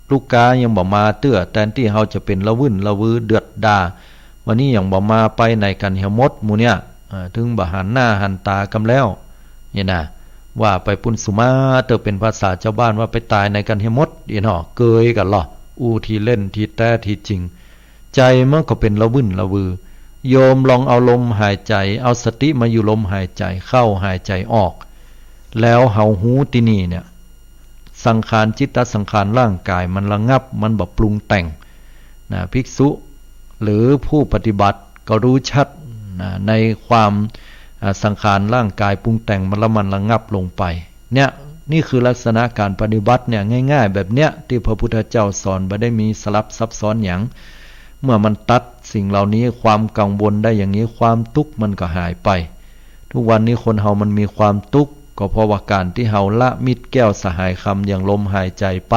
[SPEAKER 1] ลูกกายังบ่มาเตื้อแทนที่เฮาจะเป็นละวึ่นละวือเดือดดาวันนี้ยังบ่มาไปไหนกันเหี่ยวมดหมู่เนี่ยถึงบ่หันหน้าหันตากำแล้วเนี่ยนะว่าไปปุ้นสุมาเตอเป็นภาษาชาวบ้านว่าไปตายในกันเหี่ยวมดอีเนาะเกยกันหรอที่เล่นที่แท้ที่จริงใจมันก็เป็นละวึ่นละวือโยมลองเอาลมหายใจเอาสติมาอยู่ลมหายใจเข้าหายใจออกแล้วเฮาหูที่นี่เนี่ยสังขารจิตตสังขารร่างกายมันระงับมันบ่ปรุงแต่งนะภิกษุหรือผู้ปฏิบัติก็รู้ชัดนะในความสังขารร่างกายปรุงแต่งมันละมันระงับลงไปเนี่ยนี่คือลักษณะการปฏิบัติเนี่ยง่ายๆแบบเนี้ยที่พระพุทธเจ้าสอนบ่ได้มีสลับซับซ้อนหยังเมื่อมันตัดสิ่งเหล่านี้ความกังวลได้อย่างนี้ความทุกข์มันก็หายไปทุกวันนี้คนเฮามันมีความทุกข์ก็เพราะว่าการที่เฮาละมิตรแก้วสหายคำอย่างลมหายใจไป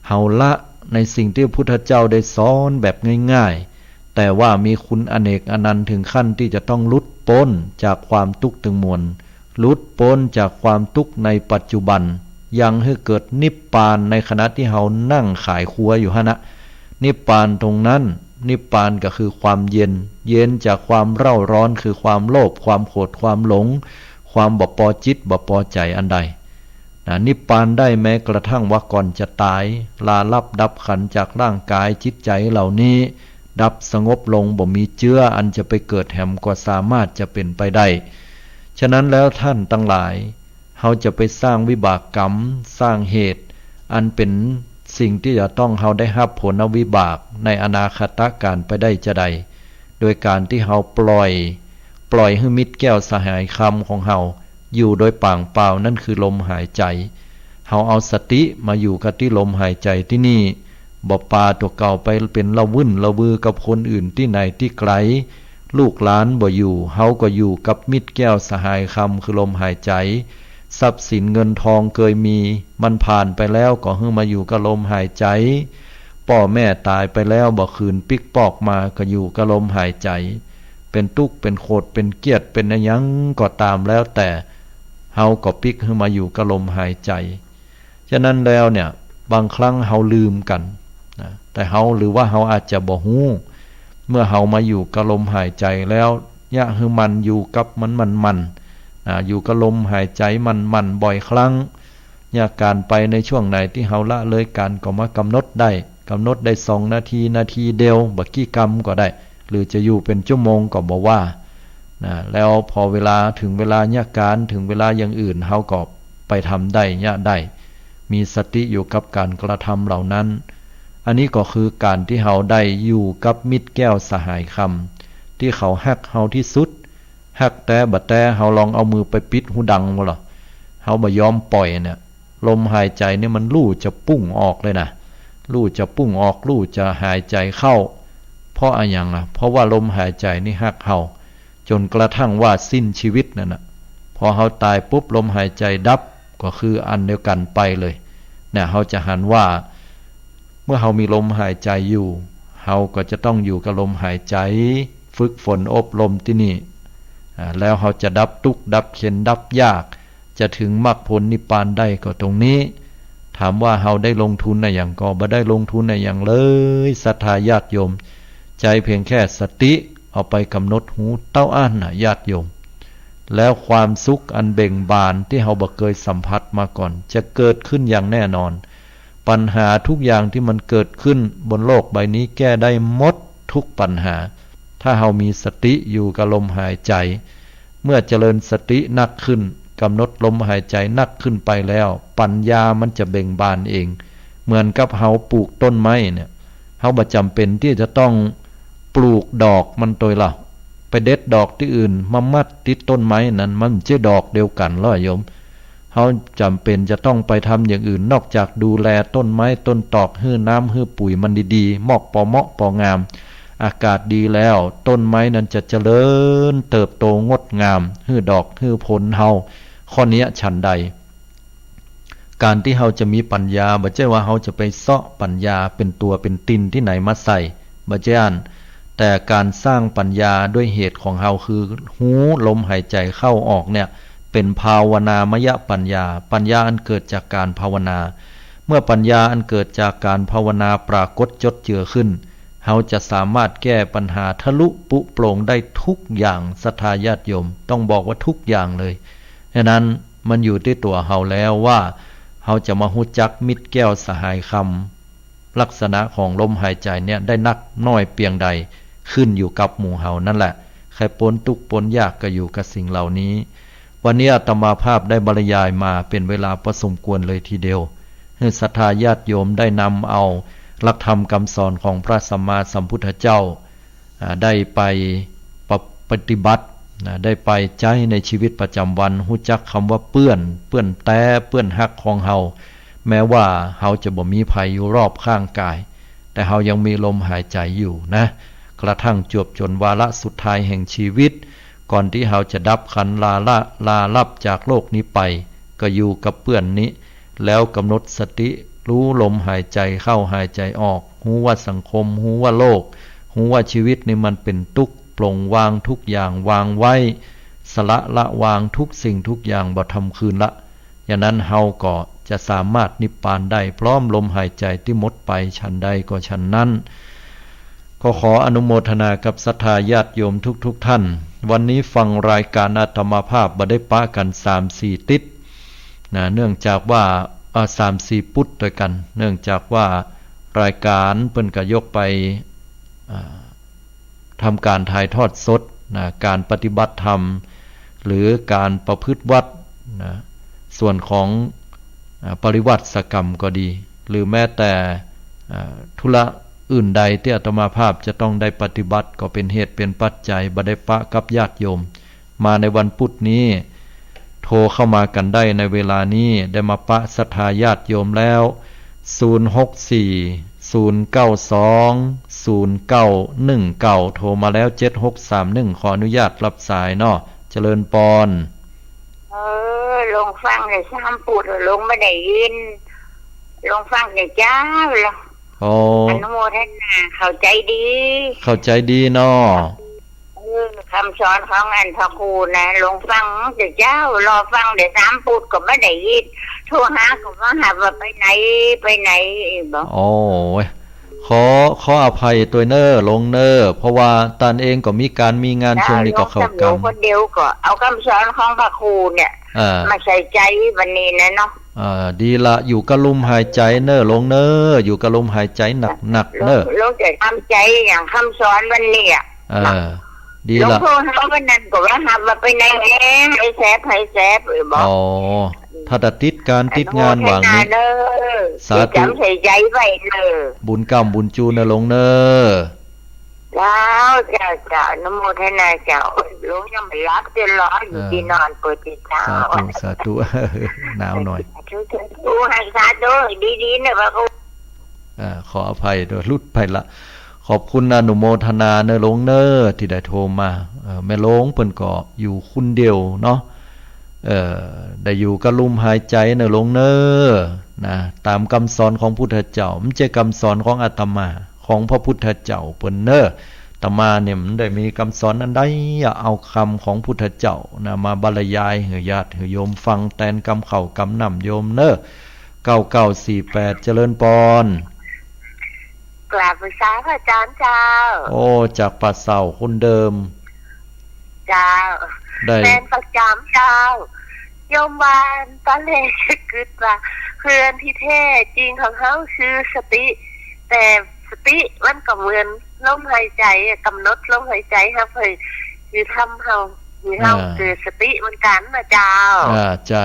[SPEAKER 1] เฮาละในสิ่งที่พระพุทธเจ้าได้สอนแบบง่ายๆแต่ว่ามีคุณอเนกอนันต์ถึงขั้นที่จะต้องหลุดพ้นจากความทุกข์ทั้งมวลหลุดพ้นจากความทุกข์ในปัจจุบันยังให้เกิดนิพพานในขณะที่เฮานั่งขายครัวอยู่ฮะนะนิพพานตรงนั้นนิพพานก็คือความเย็นจากความเร่าร้อนคือความโลภความโกรธความหลงความบ่พอจิตบ่พอใจอันใดนิพพานได้แม้กระทั่งว่าก่อนจะตายลาลับดับขันจากร่างกายจิตใจเหล่านี้ดับสงบลงบ่มีเจืออันจะไปเกิดแห่มก็สามารถจะเป็นไปได้ฉะนั้นแล้วท่านทั้งหลายเฮาจะไปสร้างวิบากกรรมสร้างเหตุอันเป็นสิ่งที่จะต้องเฮาได้รับผลวิบากในอนาคตการไปได้จะใดโดยการที่เฮาปล่อยให้มิตรแก้วสหายคำของเฮาอยู่โดยปางเปล่านั่นคือลมหายใจเฮาเอาสติมาอยู่กับที่ลมหายใจที่นี่บ่ปาตัวเก่าไปเป็นละวุ่นละวือกับคนอื่นที่ไหนที่ไกลลูกหลานบ่อยู่เฮาก็อยู่กับมิตรแก้วสหายคำคือลมหายใจทรัพย์สินเงินทองเคยมีมันผ่านไปแล้วก็ให้มาอยู่กับลมหายใจพ่อแม่ตายไปแล้วบ่คืนปิกปอกมาก็อยู่กับลมหายใจเป็นทุกข์เป็นโคตรเป็นเกียรติเป็นอะไรยังก็ตามแล้วแต่เฮาก็ปิกให้มาอยู่กับลมหายใจฉะนั้นแล้วเนี่ยบางครั้งเฮาลืมกันนะแต่เฮาหรือว่าเฮาอาจจะบ่ฮู้เมื่อเฮามาอยู่กับลมหายใจแล้วยะให้มันอยู่กับมันอยู่กับลมหายใจมันบ่อยครั้งยาการไปในช่วงไหนที่เฮาละเลยการก็มากำหนดได้2 นาทีนาทีเดียวบักกี่กรรมก็ได้หรือจะอยู่เป็นชั่วโมงก็บ่ว่าแล้วพอเวลาถึงเวลายาการถึงเวลาอย่างอื่นเฮาก็ไปทำได้ยะได้มีสติอยู่กับการกระทำเหล่านั้นอันนี้ก็คือการที่เฮาได้อยู่กับมิตรแก้วสหายคำที่เขาฮักเฮาที่สุด ฮักแต่บัดแต่เฮาลองเอามือไปปิดหูดังบ่ล่ะเฮาบ่ยอมปล่อยเนี่ยลมหายใจนี่มันลู่จะปุ้งออกเลยนะลู่จะปุ้งออกลู่จะหายใจเข้าเพราะอะไรอย่างล่ะเพราะว่าลมหายใจนี่ฮักเฮาจนกระทั่งว่าสิ้นชีวิตนั่นน่ะพอเฮาตายปุ๊บลมหายใจดับก็คืออันเดียวกันไปเลยเนี่ยเฮาจะหันว่าเมื่อเฮามีลมหายใจอยู่เฮาก็จะต้องอยู่กับลมหายใจฝึกฝนอบรมที่นี่แล้วเฮาจะดับทุกข์ดับเข็ญดับยากจะถึงมรรคผลนิพพานได้ก็ตรงนี้ถามว่าเฮาได้ลงทุนในอย่างก็บ่ได้ลงทุนในอย่างเลยศรัทธาญาติโยมใจเพียงแค่สติเอาไปกำหนดหูเต้าอ้านน่ะญาติโยมแล้วความสุขอันเบ่งบานที่เฮาบ่เคยสัมผัสมาก่อนจะเกิดขึ้นอย่างแน่นอนปัญหาทุกอย่างที่มันเกิดขึ้นบนโลกใบนี้แก้ได้หมดทุกปัญหาถ้าเฮามีสติอยู่กับลมหายใจเมื่อเจริญสตินักขึ้นกำหนดลมหายใจนักขึ้นไปแล้วปัญญามันจะเบ่งบานเองเหมือนกับเฮาปลูกต้นไม้เนี่ยเฮาบ่จำเป็นที่จะต้องปลูกดอกมันโดยละไปเด็ดดอกที่อื่นมามัดติดต้นไม้นั้นมันจะดอกเดียวกันล่ะโยมเฮาจำเป็นจะต้องไปทำอย่างอื่นนอกจากดูแลต้นไม้ต้นตอกฮื้อน้ำฮื้อปุ๋ยมันดีๆมอกปอเหมาะปองามอากาศดีแล้วต้นไม้นั้นจะเจริญเติบโตงดงามฮื้อดอกฮื้อผลเฮาข้อนี้ฉันใดการที่เฮาจะมีปัญญาบ่ใช่ว่าเฮาจะไปเซาะปัญญาเป็นตัวเป็นตินที่ไหนมาใส่บ่ใช่อันแต่การสร้างปัญญาด้วยเหตุของเฮาคือหูลมหายใจเข้าออกเนี่ยเป็นภาวนามยปัญญาปัญญาอันเกิดจากการภาวนาเมื่อปัญญาอันเกิดจากการภาวนาปรากฏจดเจือขึ้นเฮาจะสามารถแก้ปัญหาทะลุปุโปร่งได้ทุกอย่างศรัทธาญาติโยมต้องบอกว่าทุกอย่างเลยฉะนั้นมันอยู่ที่ตัวเฮาแล้วว่าเฮาจะมาฮู้จักมิตรแก้วสหายคำลักษณะของลมหายใจเนี่ยได้นักน้อยเพียงใดขึ้นอยู่กับหมู่เฮานั่นแหละใครปนทุกข์ปนยากก็อยู่กับสิ่งเหล่านี้วันนี้อาตมาภาพได้บรรยายมาเป็นเวลาพอสมควรเลยทีเดียวให้ศรัทธาญาติโยมได้นำเอาหลักธรรมคำสอนของพระสัมมาสัมพุทธเจ้าได้ไปปฏิบัติได้ไปใจในชีวิตประจำวันรู้จักคำว่าเปื้อนแต่เปื้อนหักของเฮาแม้ว่าเฮาจะบ่มีภัยอยู่รอบข้างกายแต่เฮายังมีลมหายใจอยู่นะกระทั่งจบจนวาระสุดท้ายแห่งชีวิตก่อนที่เฮาจะดับขันลาลับจากโลกนี้ไปก็อยู่กับเปื้อนนี้แล้วกำหนดสติรู้ลมหายใจเข้าหายใจออกหูว่าสังคมหูว่าโลกหูว่าชีวิตนี่มันเป็นทุกข์ปลงวางทุกอย่างวางไว้สละวางทุกสิ่งทุกอย่างบ่ทำคืนละอย่างนั้นเฮาก็จะสามารถนิพพานได้พร้อมลมหายใจที่หมดไปฉันใดก็ฉันนั้นก็ขออนุโมทนากับศรัทธาญาติโยมทุกท่านวันนี้ฟังรายการอาตมาภาพบ่ได้ปะกัน 3-4 ติดนะเนื่องจากว่า3-4 ปุตด้วยกันเนื่องจากว่ารายการเพิ่นก็ยกไปทำการถ่ายทอดสดนะการปฏิบัติธรรมหรือการประพฤติวัดนะส่วนของปริวัติกรรมก็ดีหรือแม้แต่ธุระอื่นใดที่อาตมาภาพจะต้องได้ปฏิบัติก็เป็นเหตุเป็นปัจจัยบ่ได้ปะกับญาติโยมมาในวันพุธนี้โทรเข้ามากันได้ในเวลานี้ได้มาปะศรัทธาญาติโยมแล้ว064 092 0919โทรมาแล้ว7631ขออนุญาตรับสายเนาะเจริญปอน
[SPEAKER 2] ลงฟังเลยซ้ำปูดลงไม่ได้ยินลงฟังเลยจ้าเลยอนุโมทนาเข้าใจดี
[SPEAKER 1] เนาะ
[SPEAKER 2] คำสอนของอันพระครูนะลงฟังเดี๋ยวเจ้ารอฟังเดี๋ยวซ้ำปูดก็ไม่ได้ยินโทรหาก็ว่าหาว่าไปไหนบอก
[SPEAKER 1] โอ้ยขออภัยตัวเนอลงเนอเพราะว่าตนเองก็มีการมีงานช่วงนี้ก็เข้ากรรม
[SPEAKER 2] คนเดียวก็เอาคำสอนของพระครูเนี่ยมาใส่ใจวันนี้นะเนาะ
[SPEAKER 1] ดีละอยู่กับลมหายใจเนอลงเนออยู่กับลมหายใจหนักเนอ
[SPEAKER 2] ลงจะทำใจอย่างคำสอนวันนี้
[SPEAKER 1] ดีละ
[SPEAKER 2] หลวงพ่อเขาวันนั้นก็ว่าหาว่าไปไหนให้แสบบอก
[SPEAKER 1] ถ้าติดการติดงานหวังนี้
[SPEAKER 2] สาธุจำใส่ใจไว้เนอ
[SPEAKER 1] บุญกรรมบุญจูนลงเนอ
[SPEAKER 2] เจ้าอนโมทนาเจ้าลุงยังไม่รับเดือนร้อนอยู่ที่นอนเปิดติดเช้า
[SPEAKER 1] สาธุหนาวหน่อย
[SPEAKER 2] ดูให้สาธุดีๆนะพระคุณ
[SPEAKER 1] ขออภัยด้วยลุดไปละขอบคุณอนุโมทนาเนอหลงเนอที่ได้โทรมาแม่หลงเพิ่นก็อยู่คุณเดียวเนาะได้อยู่กับลมหายใจเนอหลงเนอนะตามคำสอนของพุทธเจ้ามันจะคำสอนของอาตมาของพระพุทธเจ้าเปิ้นเนออาตมาเนี่ยมันได้มีคำสอนอันใดอย่าเอาคำของพุทธเจ้านะมาบรรยายให้ญาติโยมฟังแทนคำเข้ากำนำโยมเนอ9948เจริญปอน
[SPEAKER 2] กราบบูชาพระอาจารย์เจ้า
[SPEAKER 1] โอ้จากป่าเสาคนเดิม
[SPEAKER 2] เจ้าแฟนประจำเจ้าโยมวานตอนแรกกึดว่าเพื่อนที่แท้จริงของเขาคือสติแต่สติมันก็เหมือนลมหายใจกำหนดลมหายใจครับเฮ้ยคือทำเฮาเกิดสติมันกันนะเจ้า
[SPEAKER 1] ใจ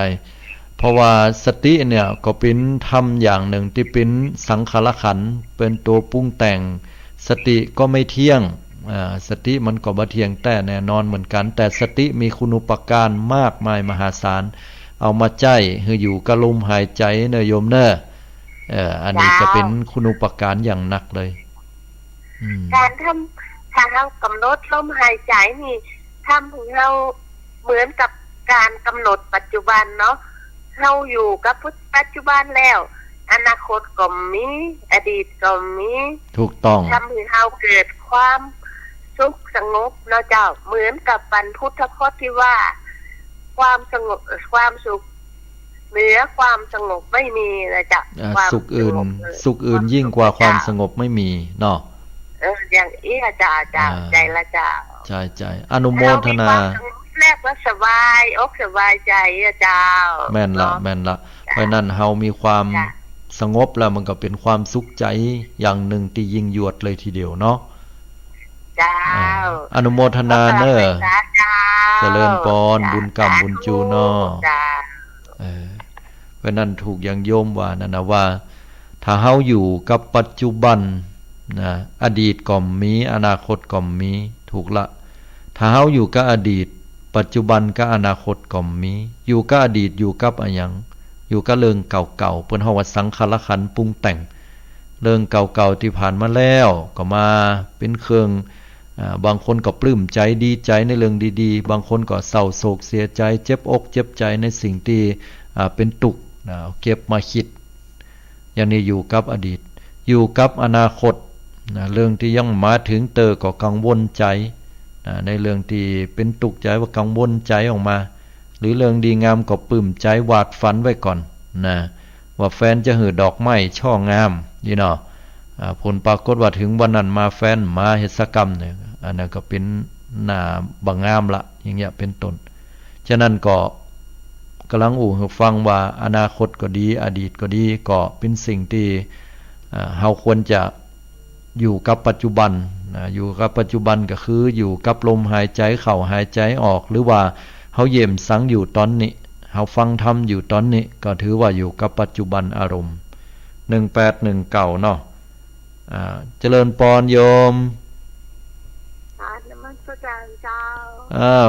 [SPEAKER 1] เพราะว่าสติเนี่ยก็เป็นธรรมอย่างหนึ่งที่เป็นสังขารขันธ์เป็นตัวปรุงแต่งสติก็ไม่เที่ยงสติมันก็บ่เที่ยงแต่แน่นอนเหมือนกันแต่สติมีคุณูปการมากมายมหาศาลเอามาใจคืออยู่กับลมหายใจเนอะโยมเนอะอันนี้จะเป็นคุณูปการอย่างหนักเลย
[SPEAKER 2] การทำถ้าเรากำหนดลมหายใจนี่ทำของเราเหมือนกับการกำหนดปัจจุบันเนาะเราอยู่กับปัจจุบันแล้วอนาคตก็มีอดีตก็มี
[SPEAKER 1] ถูกต้อง
[SPEAKER 2] ทำให้เราเกิดความสุขสงบเนาะเจ้าเหมือนกับบรรพุทธพจน์ที่ว่าความสงบความสุขเหนือความสงบไม่มีนะจ๊ะ
[SPEAKER 1] สุขอื่นยิ่งกว่าความสงบไม่มีเนาะ
[SPEAKER 2] อย่างอี้จ้าใจละจ้า
[SPEAKER 1] ใจอนุโมทนา
[SPEAKER 2] แรกว่าสบายอกสบายใจเจ้า
[SPEAKER 1] แม่นละเพราะนั้นเฮามีความสงบแล้วมันก็เป็นความสุขใจอย่างหนึ่งที่ยิ่งยวดเลยทีเดียวเนาะ
[SPEAKER 2] เจ้า
[SPEAKER 1] อนุโมทนาเนอเจริญพรบุญกรรมบุญจูเนาะเพราะนั้นถูกอย่างโยมว่านั่นนะว่าถ้าเฮาอยู่กับปัจจุบันนะอดีตก็มีอนาคตก็มีถูกละถ้าเฮาอยู่กับอดีตปัจจุบันกับอนาคตก็มีอยู่กับอดีตอยู่กับอะหยังอยู่กับเรื่องเก่าๆเพิ่นเฮาว่าสังขารขันธ์ปรุงแต่งเรื่องเก่าๆที่ผ่านมาแล้วก็มาเป็นเครื่องบางคนก็ปลื้มใจดีใจในเรื่องดีๆบางคนก็เศร้าโศกเสียใจเจ็บอกเจ็บใจในสิ่งที่เป็นทุกข์เก็บมาคิดอย่างนี้อยู่กับอดีตอยู่กับอนาคตเรื่องที่ยังมาถึงก็กังวลใจในเรื่องที่เป็นทุกข์ใจว่ากังวลใจออกมาหรือเรื่องดีงามก็ปลื้มใจวาดฝันไว้ก่อนนะว่าแฟนจะหือดอกไม้ช่องามนี่เนาะผลปรากฏว่าถึงวันนั้นมาแฟนมาเฮ็ดกรรมเนี่ยอันนั้นก็เป็นหน้าบ่งามละอย่างเงี้ยเป็นต้นฉะนั้นก็กำลังให้ฟังว่าอนาคตก็ดีอดีตก็ดีก็เป็นสิ่งที่เฮาควรจะอยู่กับปัจจุบันอยู่กับปัจจุบันก็คืออยู่กับลมหายใจเข้าหายใจออกหรือว่าเฮาเยี่ยมสังอยู่ตอนนี้เฮาฟังธรรมอยู่ตอนนี้ก็ถือว่าอยู่กับปัจจุบันอารมณ์1819เนาะเจริญปอนโยม
[SPEAKER 2] นมัสการเจ้า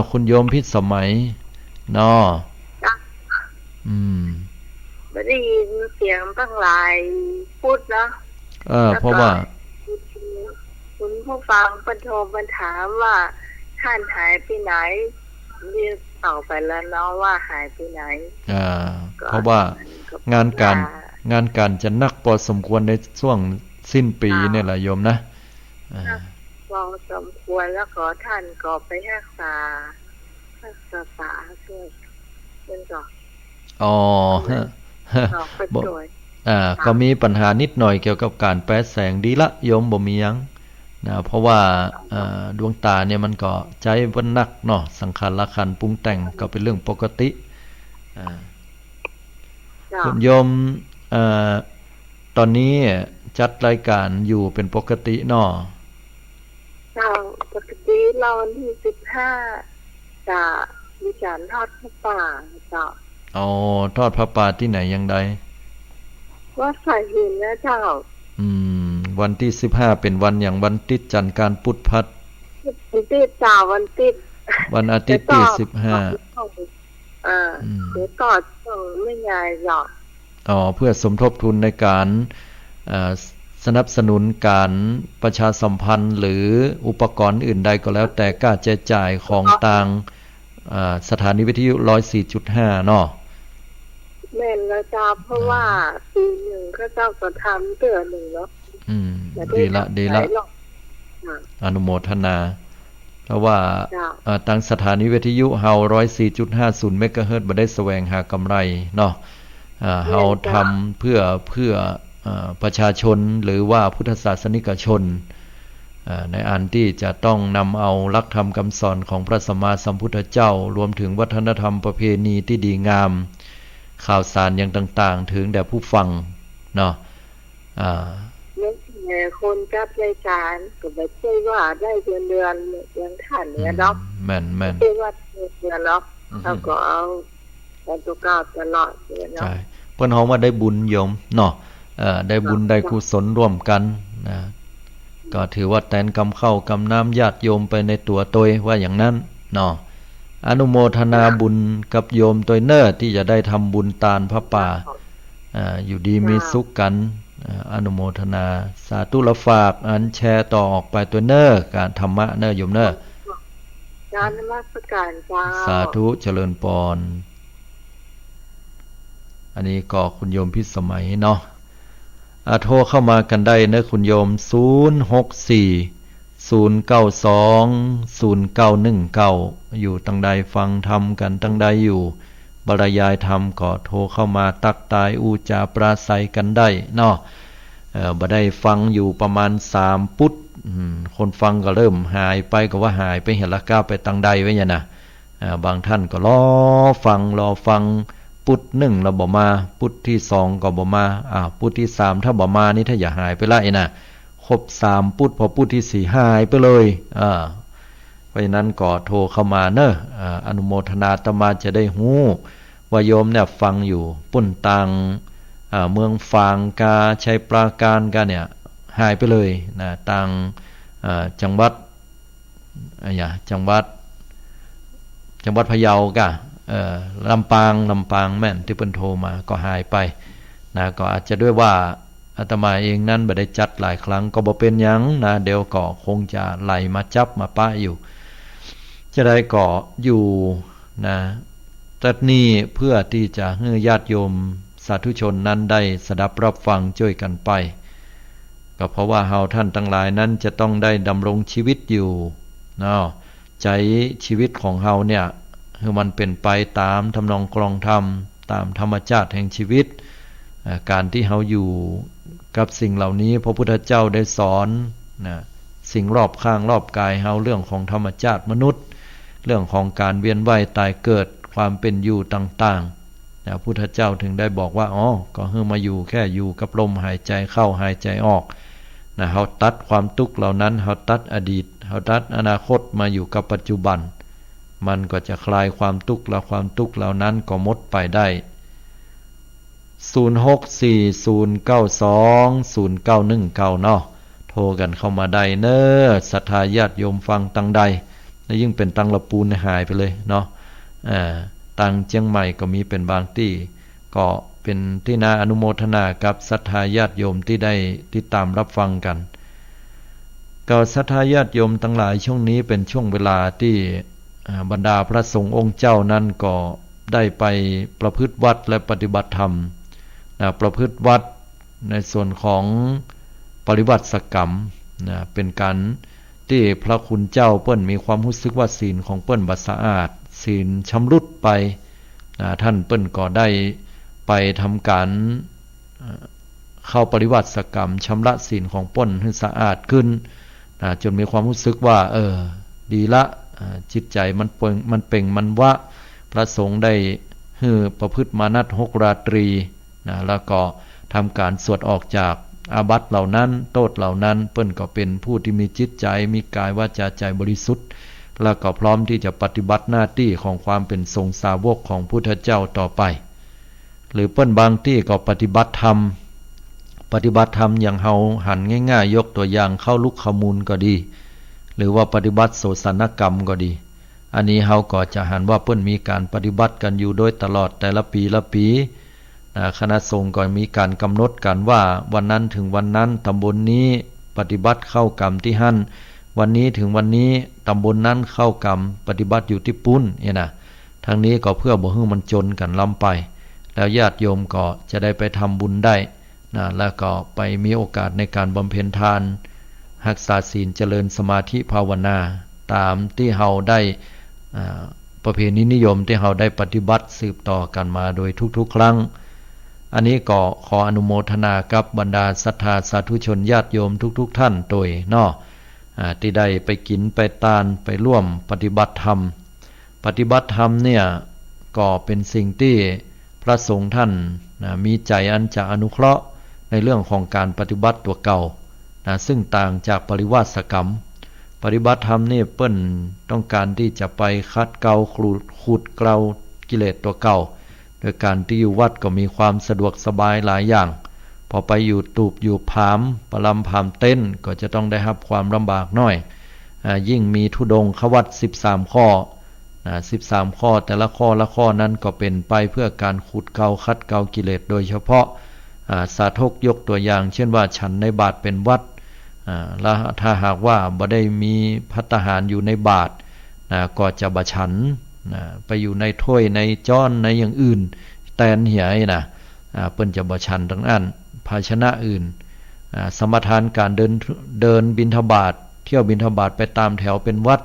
[SPEAKER 1] คุณโยมพิสมัยเนาะ
[SPEAKER 2] ไม่ได้ยินเสียงตั้งหลายพูดเนาะ
[SPEAKER 1] เพราะว่า
[SPEAKER 2] คุณผู้ฟังบรรโทรบรรถามว่าท่านหายไปไหนเรียกต่อไปแล้วเนาะว่าหายไปไหน
[SPEAKER 1] เพราะว่างานการจะนักพอสมควรในช่วงสิ้นปีเนี่ยแหละโยมนะ
[SPEAKER 2] พอสมควรแล้วขอท่านก็ไปรักษาด้วยเป็นก่อน
[SPEAKER 1] ก็มีปัญหานิดหน่อยเกี่ยวกับการแปรแสงดีละโยมบ่มีหยังนะเพราะว่าดวงตาเนี่ยมันก็ใจวันนักเนาะสังขารขันธ์ปรุงแต่งก็เป็นเรื่องปกติคุณโยมตอนนี้จัดรายการอยู่เป็นปกติเนาะ
[SPEAKER 2] ปกติเราวันที่15จะมีการทอดผ้าป่าจ้ะ
[SPEAKER 1] ทอดผ้าป่าที่ไหนยังใด
[SPEAKER 2] วัดสายหินนะเจ้า
[SPEAKER 1] วันที่15เป็นวันอย่างวันติดจันทร์การพุธพัด
[SPEAKER 2] วันติดจ้าวันติด
[SPEAKER 1] วันอาทิตย์ที่15
[SPEAKER 2] เดี๋ยวต่อไม่ใหญ่หรอก
[SPEAKER 1] เพื่อสมทบทุนในการสนับสนุนการประชาสัมพันธ์หรืออุปกรณ์อื่นใดก็แล้วแต่ค่าใช้จ่ายของต่างสถานีวิทยุ 104.5 เนาะ
[SPEAKER 2] แม่นแล้วจ้าเพราะว่าปีหนึ่งเขาเจ้าก็ทำเตือนหนึ่งเนาะ
[SPEAKER 1] ดีละอนุโมทนาเพราะว่าตั้งสถานีวิทยุเฮา 104.50 เมกะเฮิรตซ์บ่ได้แสวงหากำไรเนาะเฮาทำเพื่อประชาชนหรือว่าพุทธศาสนิกชนในอันที่จะต้องนำเอาหลักธรรมคำสอนของพระสัมมาสัมพุทธเจ้ารวมถึงวัฒนธรรมประเพณีที่ดีงามข่าวสารอย่างต่างๆถึงแด่ผู้ฟังเนาะ
[SPEAKER 2] คนจับรายการก็ไม่ใช่ว่าได้เดือนอย่างท่านเนี่ยเนาะ
[SPEAKER 1] แม่น
[SPEAKER 2] ไม่ใช่ว่าเดือนเนาะเขาก็เอาแต่ตัวเก่าตลอดเนาะ
[SPEAKER 1] ใช่เพิ่นเฮามาได้บุญโยมเนาะได้บุญได้กุศลร่วมกันนะก็ถือว่าแทนกำเข้ากำน้ำญาติโยมไปในตัวตยว่าอย่างนั้นเนาะอนุโมทนาบุญกับโยมตัวเน้อที่จะได้ทำบุญตานพระป่าอยู่ดีมีสุขกันอนุโมทนาสาธุละฝากอันแชร์ต่อออกไปตัวเน้อการธรรมะเน้อโยมเน้อ
[SPEAKER 2] การนมัสการจ้า
[SPEAKER 1] สาธุเจริญพรอันนี้ก็คุณโยมพิสมัยเนาะโทรเข้ามากันได้นะคุณโยม064 092 0919อยู่ตั้งใดฟังธรรมกันตั้งใดอยู่บรรยายธรรมก็โทรเข้ามาตักตายอูจาปราศัยกันได้เนาะบ่ได้ฟังอยู่ประมาณ3ปุตคนฟังก็เริ่มหายไปก็ว่าหายไปเห็นละก้าวไปตั้งใดไว้เนี่ยนะบางท่านก็รอฟังปุต1แล้วบ่มาปุตที่2ก็บ่มาปุตที่3ถ้าบ่มานี่ถ้าอย่าหายไปละนะครบ3ปุตพอปุตที่4หายไปเลยเพราะฉะนั้นก็โทรเข้ามาเนอะอนุโมทนาอาตมาจะได้ฮู้ว่าโยมเนี่ยฟังอยู่ปุ่นตังเมืองฟางกาชัยปราการกาเนี่ยหายไปเลยนะตังจังหวัดจังหวัดพะเยากะลำปางแม่นที่เพิ่นโทรมาก็หายไปนะก็อาจจะด้วยว่าอาตมาเองนั้นบ่ได้จัดหลายครั้งก็บ่เป็นหยังนะเดี๋ยวก็คงจะไหลมาจับมาป้าอยู่จะได้ก็อยู่นะแต่นี่เพื่อที่จะให้ญาติโยมสาธุชนนั้นได้สดับรับฟังช่วยกันไปก็เพราะว่าเฮาท่านทั้งหลายนั้นจะต้องได้ดำรงชีวิตอยู่เนาะใจชีวิตของเฮาเนี่ยคือมันเป็นไปตามทำนองกลองธรรมตามธรรมชาติแห่งชีวิตการที่เฮาอยู่กับสิ่งเหล่านี้พระพุทธเจ้าได้สอนนะสิ่งรอบข้างรอบกายเฮาเรื่องของธรรมชาติมนุษย์เรื่องของการเวียนว่ายตายเกิดความเป็นอยู่ต่างๆนะพุทธเจ้าถึงได้บอกว่าก็ให้มาอยู่แค่อยู่กับลมหายใจเข้าหายใจออกนะเฮาตัดความทุกข์เหล่านั้นเฮาตัดอดีตเฮาตัดอนาคตมาอยู่กับปัจจุบันมันก็จะคลายความทุกข์และความทุกข์เหล่านั้นก็หมดไปได้064 092 0919เนาะโทรกันเข้ามาได้เน้อศรัทธาญาติโยมฟังตังใดและยิ่งเป็นตังละปูนหายไปเลยเนาะตังเชียงใหม่ก็มีเป็นบางที่ก็เป็นที่น่าอนุโมทนากับศรัทธาญาติโยมที่ได้ติดตามรับฟังกันก็ศรัทธาญาติโยมทั้งหลายช่วงนี้เป็นช่วงเวลาที่บรรดาพระสงฆ์องค์เจ้านั้นก็ได้ไปประพฤติวัดและปฏิบัติธรรมประพฤติวัดในส่วนของปริวัติกรรมเป็นการที่พระคุณเจ้าเปิ้นมีความรู้สึกว่าศีลของเปิ้นบ่สะอาดศีลชำรุดไปท่านเปิ้นก็ได้ไปทำการเข้าปริวัติกรรมชำระศีลของเปิ้นให้สะอาดขึ้นจนมีความรู้สึกว่าดีละจิตใจมันเป่งมันวะพระสงฆ์ได้ประพฤติมานัต6ราตรีแล้วก็ทำการสวดออกจากอาบัติเหล่านั้นโทษเหล่านั้นเปิ้นก็เป็นผู้ที่มีจิตใจมีกายวาจาใจบริสุทธิ์แล้วก็พร้อมที่จะปฏิบัติหน้าที่ของความเป็นทรงสาวกของพุทธเจ้าต่อไปหรือเปิ้นบางที่ก็ปฏิบัติธรรม ปฏิบัติธรรมอย่างเฮาหันง่ายๆยกตัวอย่างเข้าลุกขมูลก็ดีหรือว่าปฏิบัติโสสนกรรมก็ดีอันนี้เฮาก็จะหันว่าเพิ่นมีการปฏิบัติกันอยู่โดยตลอดแต่ละปีคณะสงฆ์ก็มีการกำหนดกันว่าวันนั้นถึงวันนั้นตำบลนี้ปฏิบัติเข้ากรรมที่หั่นวันนี้ถึงวันนี้ตำบลนั้นเข้ากรรมปฏิบัติอยู่ที่ปุ้นเนี่ยนะทั้งนี้ก็เพื่อบ่ให้มันจนกันล้ำไปแล้วญาติโยมก็จะได้ไปทำบุญได้นะแล้วก็ไปมีโอกาสในการบำเพ็ญทานรักษาศีลเจริญสมาธิภาวนาตามที่เฮาได้ประเพณีนิยมที่เฮาได้ปฏิบัติสืบต่อกันมาโดยทุกๆครั้งอันนี้ก็ขออนุโมทนากับบรรดาศรัทธาสาธุชนญาติโยมทุกท่านโดยเนาะที่ได้ไปกินไปทานไปร่วมปฏิบัติธรรมเนี่ยก็เป็นสิ่งที่พระสงฆ์ท่านมีใจอันจะอนุเคราะห์ในเรื่องของการปฏิบัติตัวเก่าซึ่งต่างจากปริวาสกรรมปฏิบัติธรรมนี่เปิ้นต้องการที่จะไปคัดเกลาขูดเกลากิเลสตัวเก่าโดยการที่อยู่วัดก็มีความสะดวกสบายหลายอย่างพอไปอยู่ตูบอยู่ผามประลำผามเต้นก็จะต้องได้รับความลำบากน้อยยิ่งมีธุดงควัตร13 ข้อ13 ข้อแต่ละข้อนั้นก็เป็นไปเพื่อการขูดเกลาคัดเกลากิเลสโดยเฉพาะสาธกยกตัวอย่างเช่นว่าฉันในบาตรเป็นวัดแล้วถ้าหากว่าบ่ได้มีภัตตาหารอยู่ในบาตรก็จะบ่ฉันไปอยู่ในถ้วยในจ้อนในอย่างอื่นแตนเหียเปิ้นจะบ่ฉันทั้งนั้นภาชนะอื่นสมทานการเดินบิณฑบาตเที่ยวบิณฑบาตไปตามแถวเป็นวัด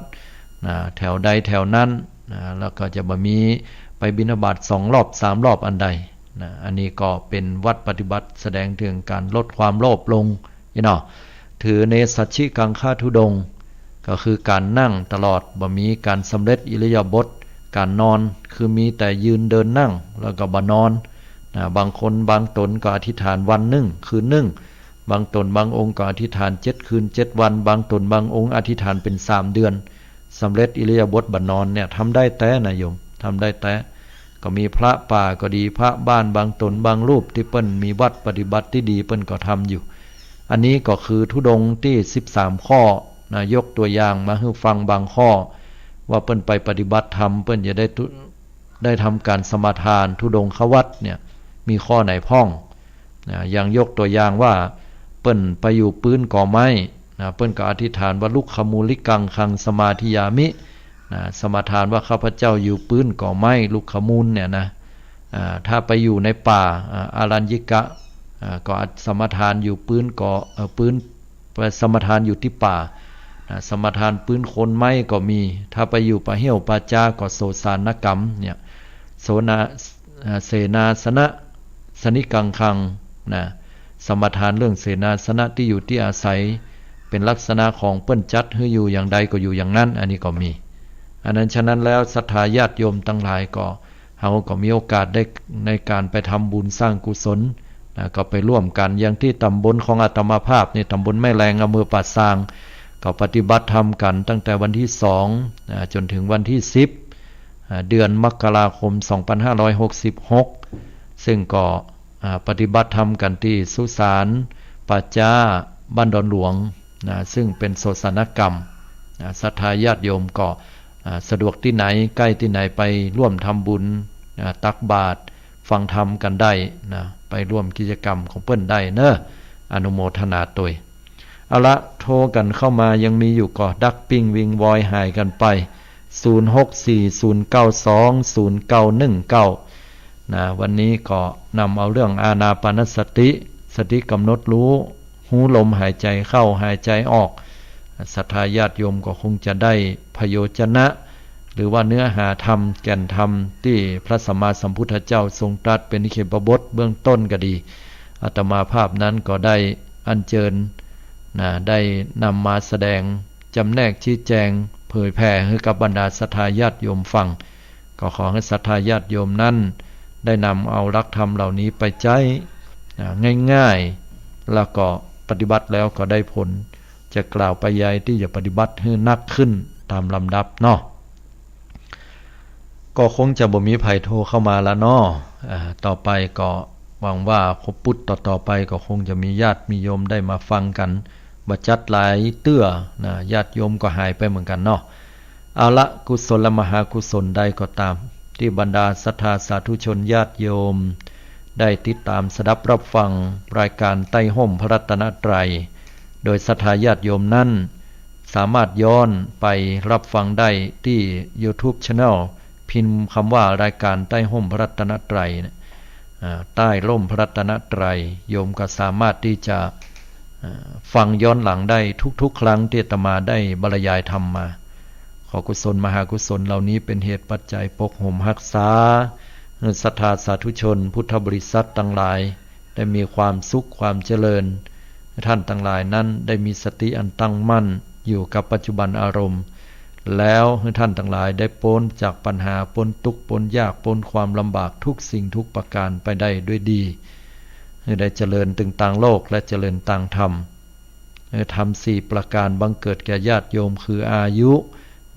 [SPEAKER 1] แถวใดแถวนั้นแล้วก็จะบ่มีไปบิณฑบาต2 รอบ 3 รอบอันใดอันนี้ก็เป็นวัดปฏิบัติแสดงถึงการลดความโลภลงถือเนสัชชิกังฆาธุดงค์ก็คือการนั่งตลอดบ่มีการสำเร็จอิริยาบถการนอนคือมีแต่ยืนเดินนั่งแล้วก็บ่นอนบางคนบางตนก็อธิษฐานวันหนึ่งคืนหนึ่งบางตนบางองค์ก็อธิษฐาน7 คืน 7 วันบางตนบางองค์อธิษฐานเป็น3 เดือนสำเร็จอิริยาบถบ่นอนเนี่ยทำได้แต่นะโยมทำได้แต่ก็มีพระป่าก็ดีพระบ้านบางตนบางรูปที่เปิ้นมีวัดปฏิบัติที่ดีเปิ้นก็ทำอยู่อันนี้ก็คือธุดงค์ที่13 ข้อยกตัวอย่างมาให้ฟังบางข้อว่าเปิ้นไปปฏิบัติธรรมเปิ้นจะได้ทำการสมาทานธุดงควัตรเนี่ยมีข้อไหนพ้องอย่างยกตัวอย่างว่าเปิ้นไปอยู่ปื้นก่อไม้เปิ้นก็อธิษฐานว่าลุกขมูลิกังคังสมาธิยามิสมาทานว่าข้าพเจ้าอยู่ปื้นก่อไม้ลุกขมูลเนี่ยนะถ้าไปอยู่ในป่าอารัญญิกะก็สมาทานอยู่ปื้นก่อปื้นสมาทานอยู่ที่ป่าสมาทานปื้นคนไม้ก็มีถ้าไปอยู่ป่าเหี่ยวป่าจาก็โสสานกรรมเนี่ยเสนาสนะสนิกังคังสมาทานเรื่องเสนาสนะที่อยู่ที่อาศัยเป็นลักษณะของเปิ้นจัดให้อยู่อย่างใดก็อยู่อย่างนั้นอันนี้ก็มีอันนั้นฉะนั้นแล้วศรัทธาญาติโยมทั้งหลายก็เฮาก็มีโอกาสได้ในการไปทำบุญสร้างกุศลก็ไปร่วมกันอย่างที่ตำบลของอาตมาภาพในตำบลแม่แรงอำเภอป่าซางก็ปฏิบัติธรรมกันตั้งแต่วันที่2จนถึงวันที่10เดือนมกราคม2566ซึ่งก็ปฏิบัติธรรมกันที่สุสานป่าจ้าบ้านดอนหลวงซึ่งเป็นโสสนกรรมศรัทธาญาติโยมก็สะดวกที่ไหนใกล้ที่ไหนไปร่วมทำบุญตักบาตรฟังธรรมกันได้ไปร่วมกิจกรรมของเปิ้นได้เนอะอนุโมทนาตวยเอาละโทรกันเข้ามายังมีอยู่ก็ดักปิ้งวิงวอยหายกันไป0640920919วันนี้ก็นำเอาเรื่องอานาปานสติกำหนดรู้หูลมหายใจเข้าหายใจออกศรัทธาญาติโยมก็คงจะได้พโยชนะหรือว่าเนื้อหาธรรมแก่นธรรมที่พระสัมมาสัมพุทธเจ้าทรงตรัสเป็นนิเขปบทเบื้องต้นก็ดีอาตมาภาพนั้นก็ได้อัญเชิญได้นำมาแสดงจำแนกชี้แจงเผยแผ่ให้กับบรรดาศรัทธาญาติโยมฟังก็ขอให้ศรัทธาญาติโยมนั้นได้นำเอาหลักธรรมเหล่านี้ไปใช้ง่ายๆแล้วก็ปฏิบัติแล้วก็ได้ผลจะกล่าวไปยายที่จะปฏิบัติให้นักขึ้นตามลำดับเนาะก็คงจะบ่มีไผโทรเข้ามาแล้วเนาะต่อไปก็ หวังว่าพบปุตต่อไปก็คงจะมีญาติมีโยมได้มาฟังกันบัจัดหลายเตื้อนะญาติโยมก็หายไปเหมือนกันเนาะเอาละกุศลและมหากุศลใดก็ตามที่บรรดาศรัทธาสาธุชนญาติโยมได้ติดตามสดับรับฟังรายการใต้ห่มพระรัตนตรัยโดยศรัทธาญาติโยมนั้นสามารถย้อนไปรับฟังได้ที่ YouTube Channel พิมพ์คำว่ารายการใต้ห่มพระรัตนตรัยใต้ร่มพระรัตนตรัยโยมก็สามารถที่จะฟังย้อนหลังได้ทุกๆครั้งที่อาตมาได้บรรยายธรรมมาขอกุศลมหากุศลเหล่านี้เป็นเหตุปัจจัยปกห่มรักษาศรัทธาสาธุชนพุทธบริษัททั้งหลายได้มีความสุขความเจริญท่านทั้งหลายนั้นได้มีสติอันตั้งมั่นอยู่กับปัจจุบันอารมณ์แล้วให้ท่านทั้งหลายได้พ้นจากปัญหาพ้นทุกข์พ้นยากพ้นความลำบากทุกสิ่งทุกประการไปได้ด้วยดีให้ได้เจริญตึงต่างโลกและเจริญต่างธรรมให้ทำสี่ประการบังเกิดแก่ญาติโยมคืออายุ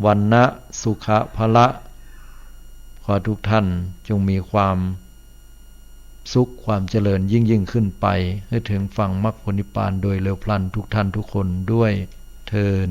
[SPEAKER 1] วันนะสุขะพละขอทุกท่านจงมีความสุขความเจริญยิ่งขึ้นไปให้ถึงฝั่งมรรคผลนิพพานโดยเร็วพลันทุกท่านทุกคนด้วยเทอญ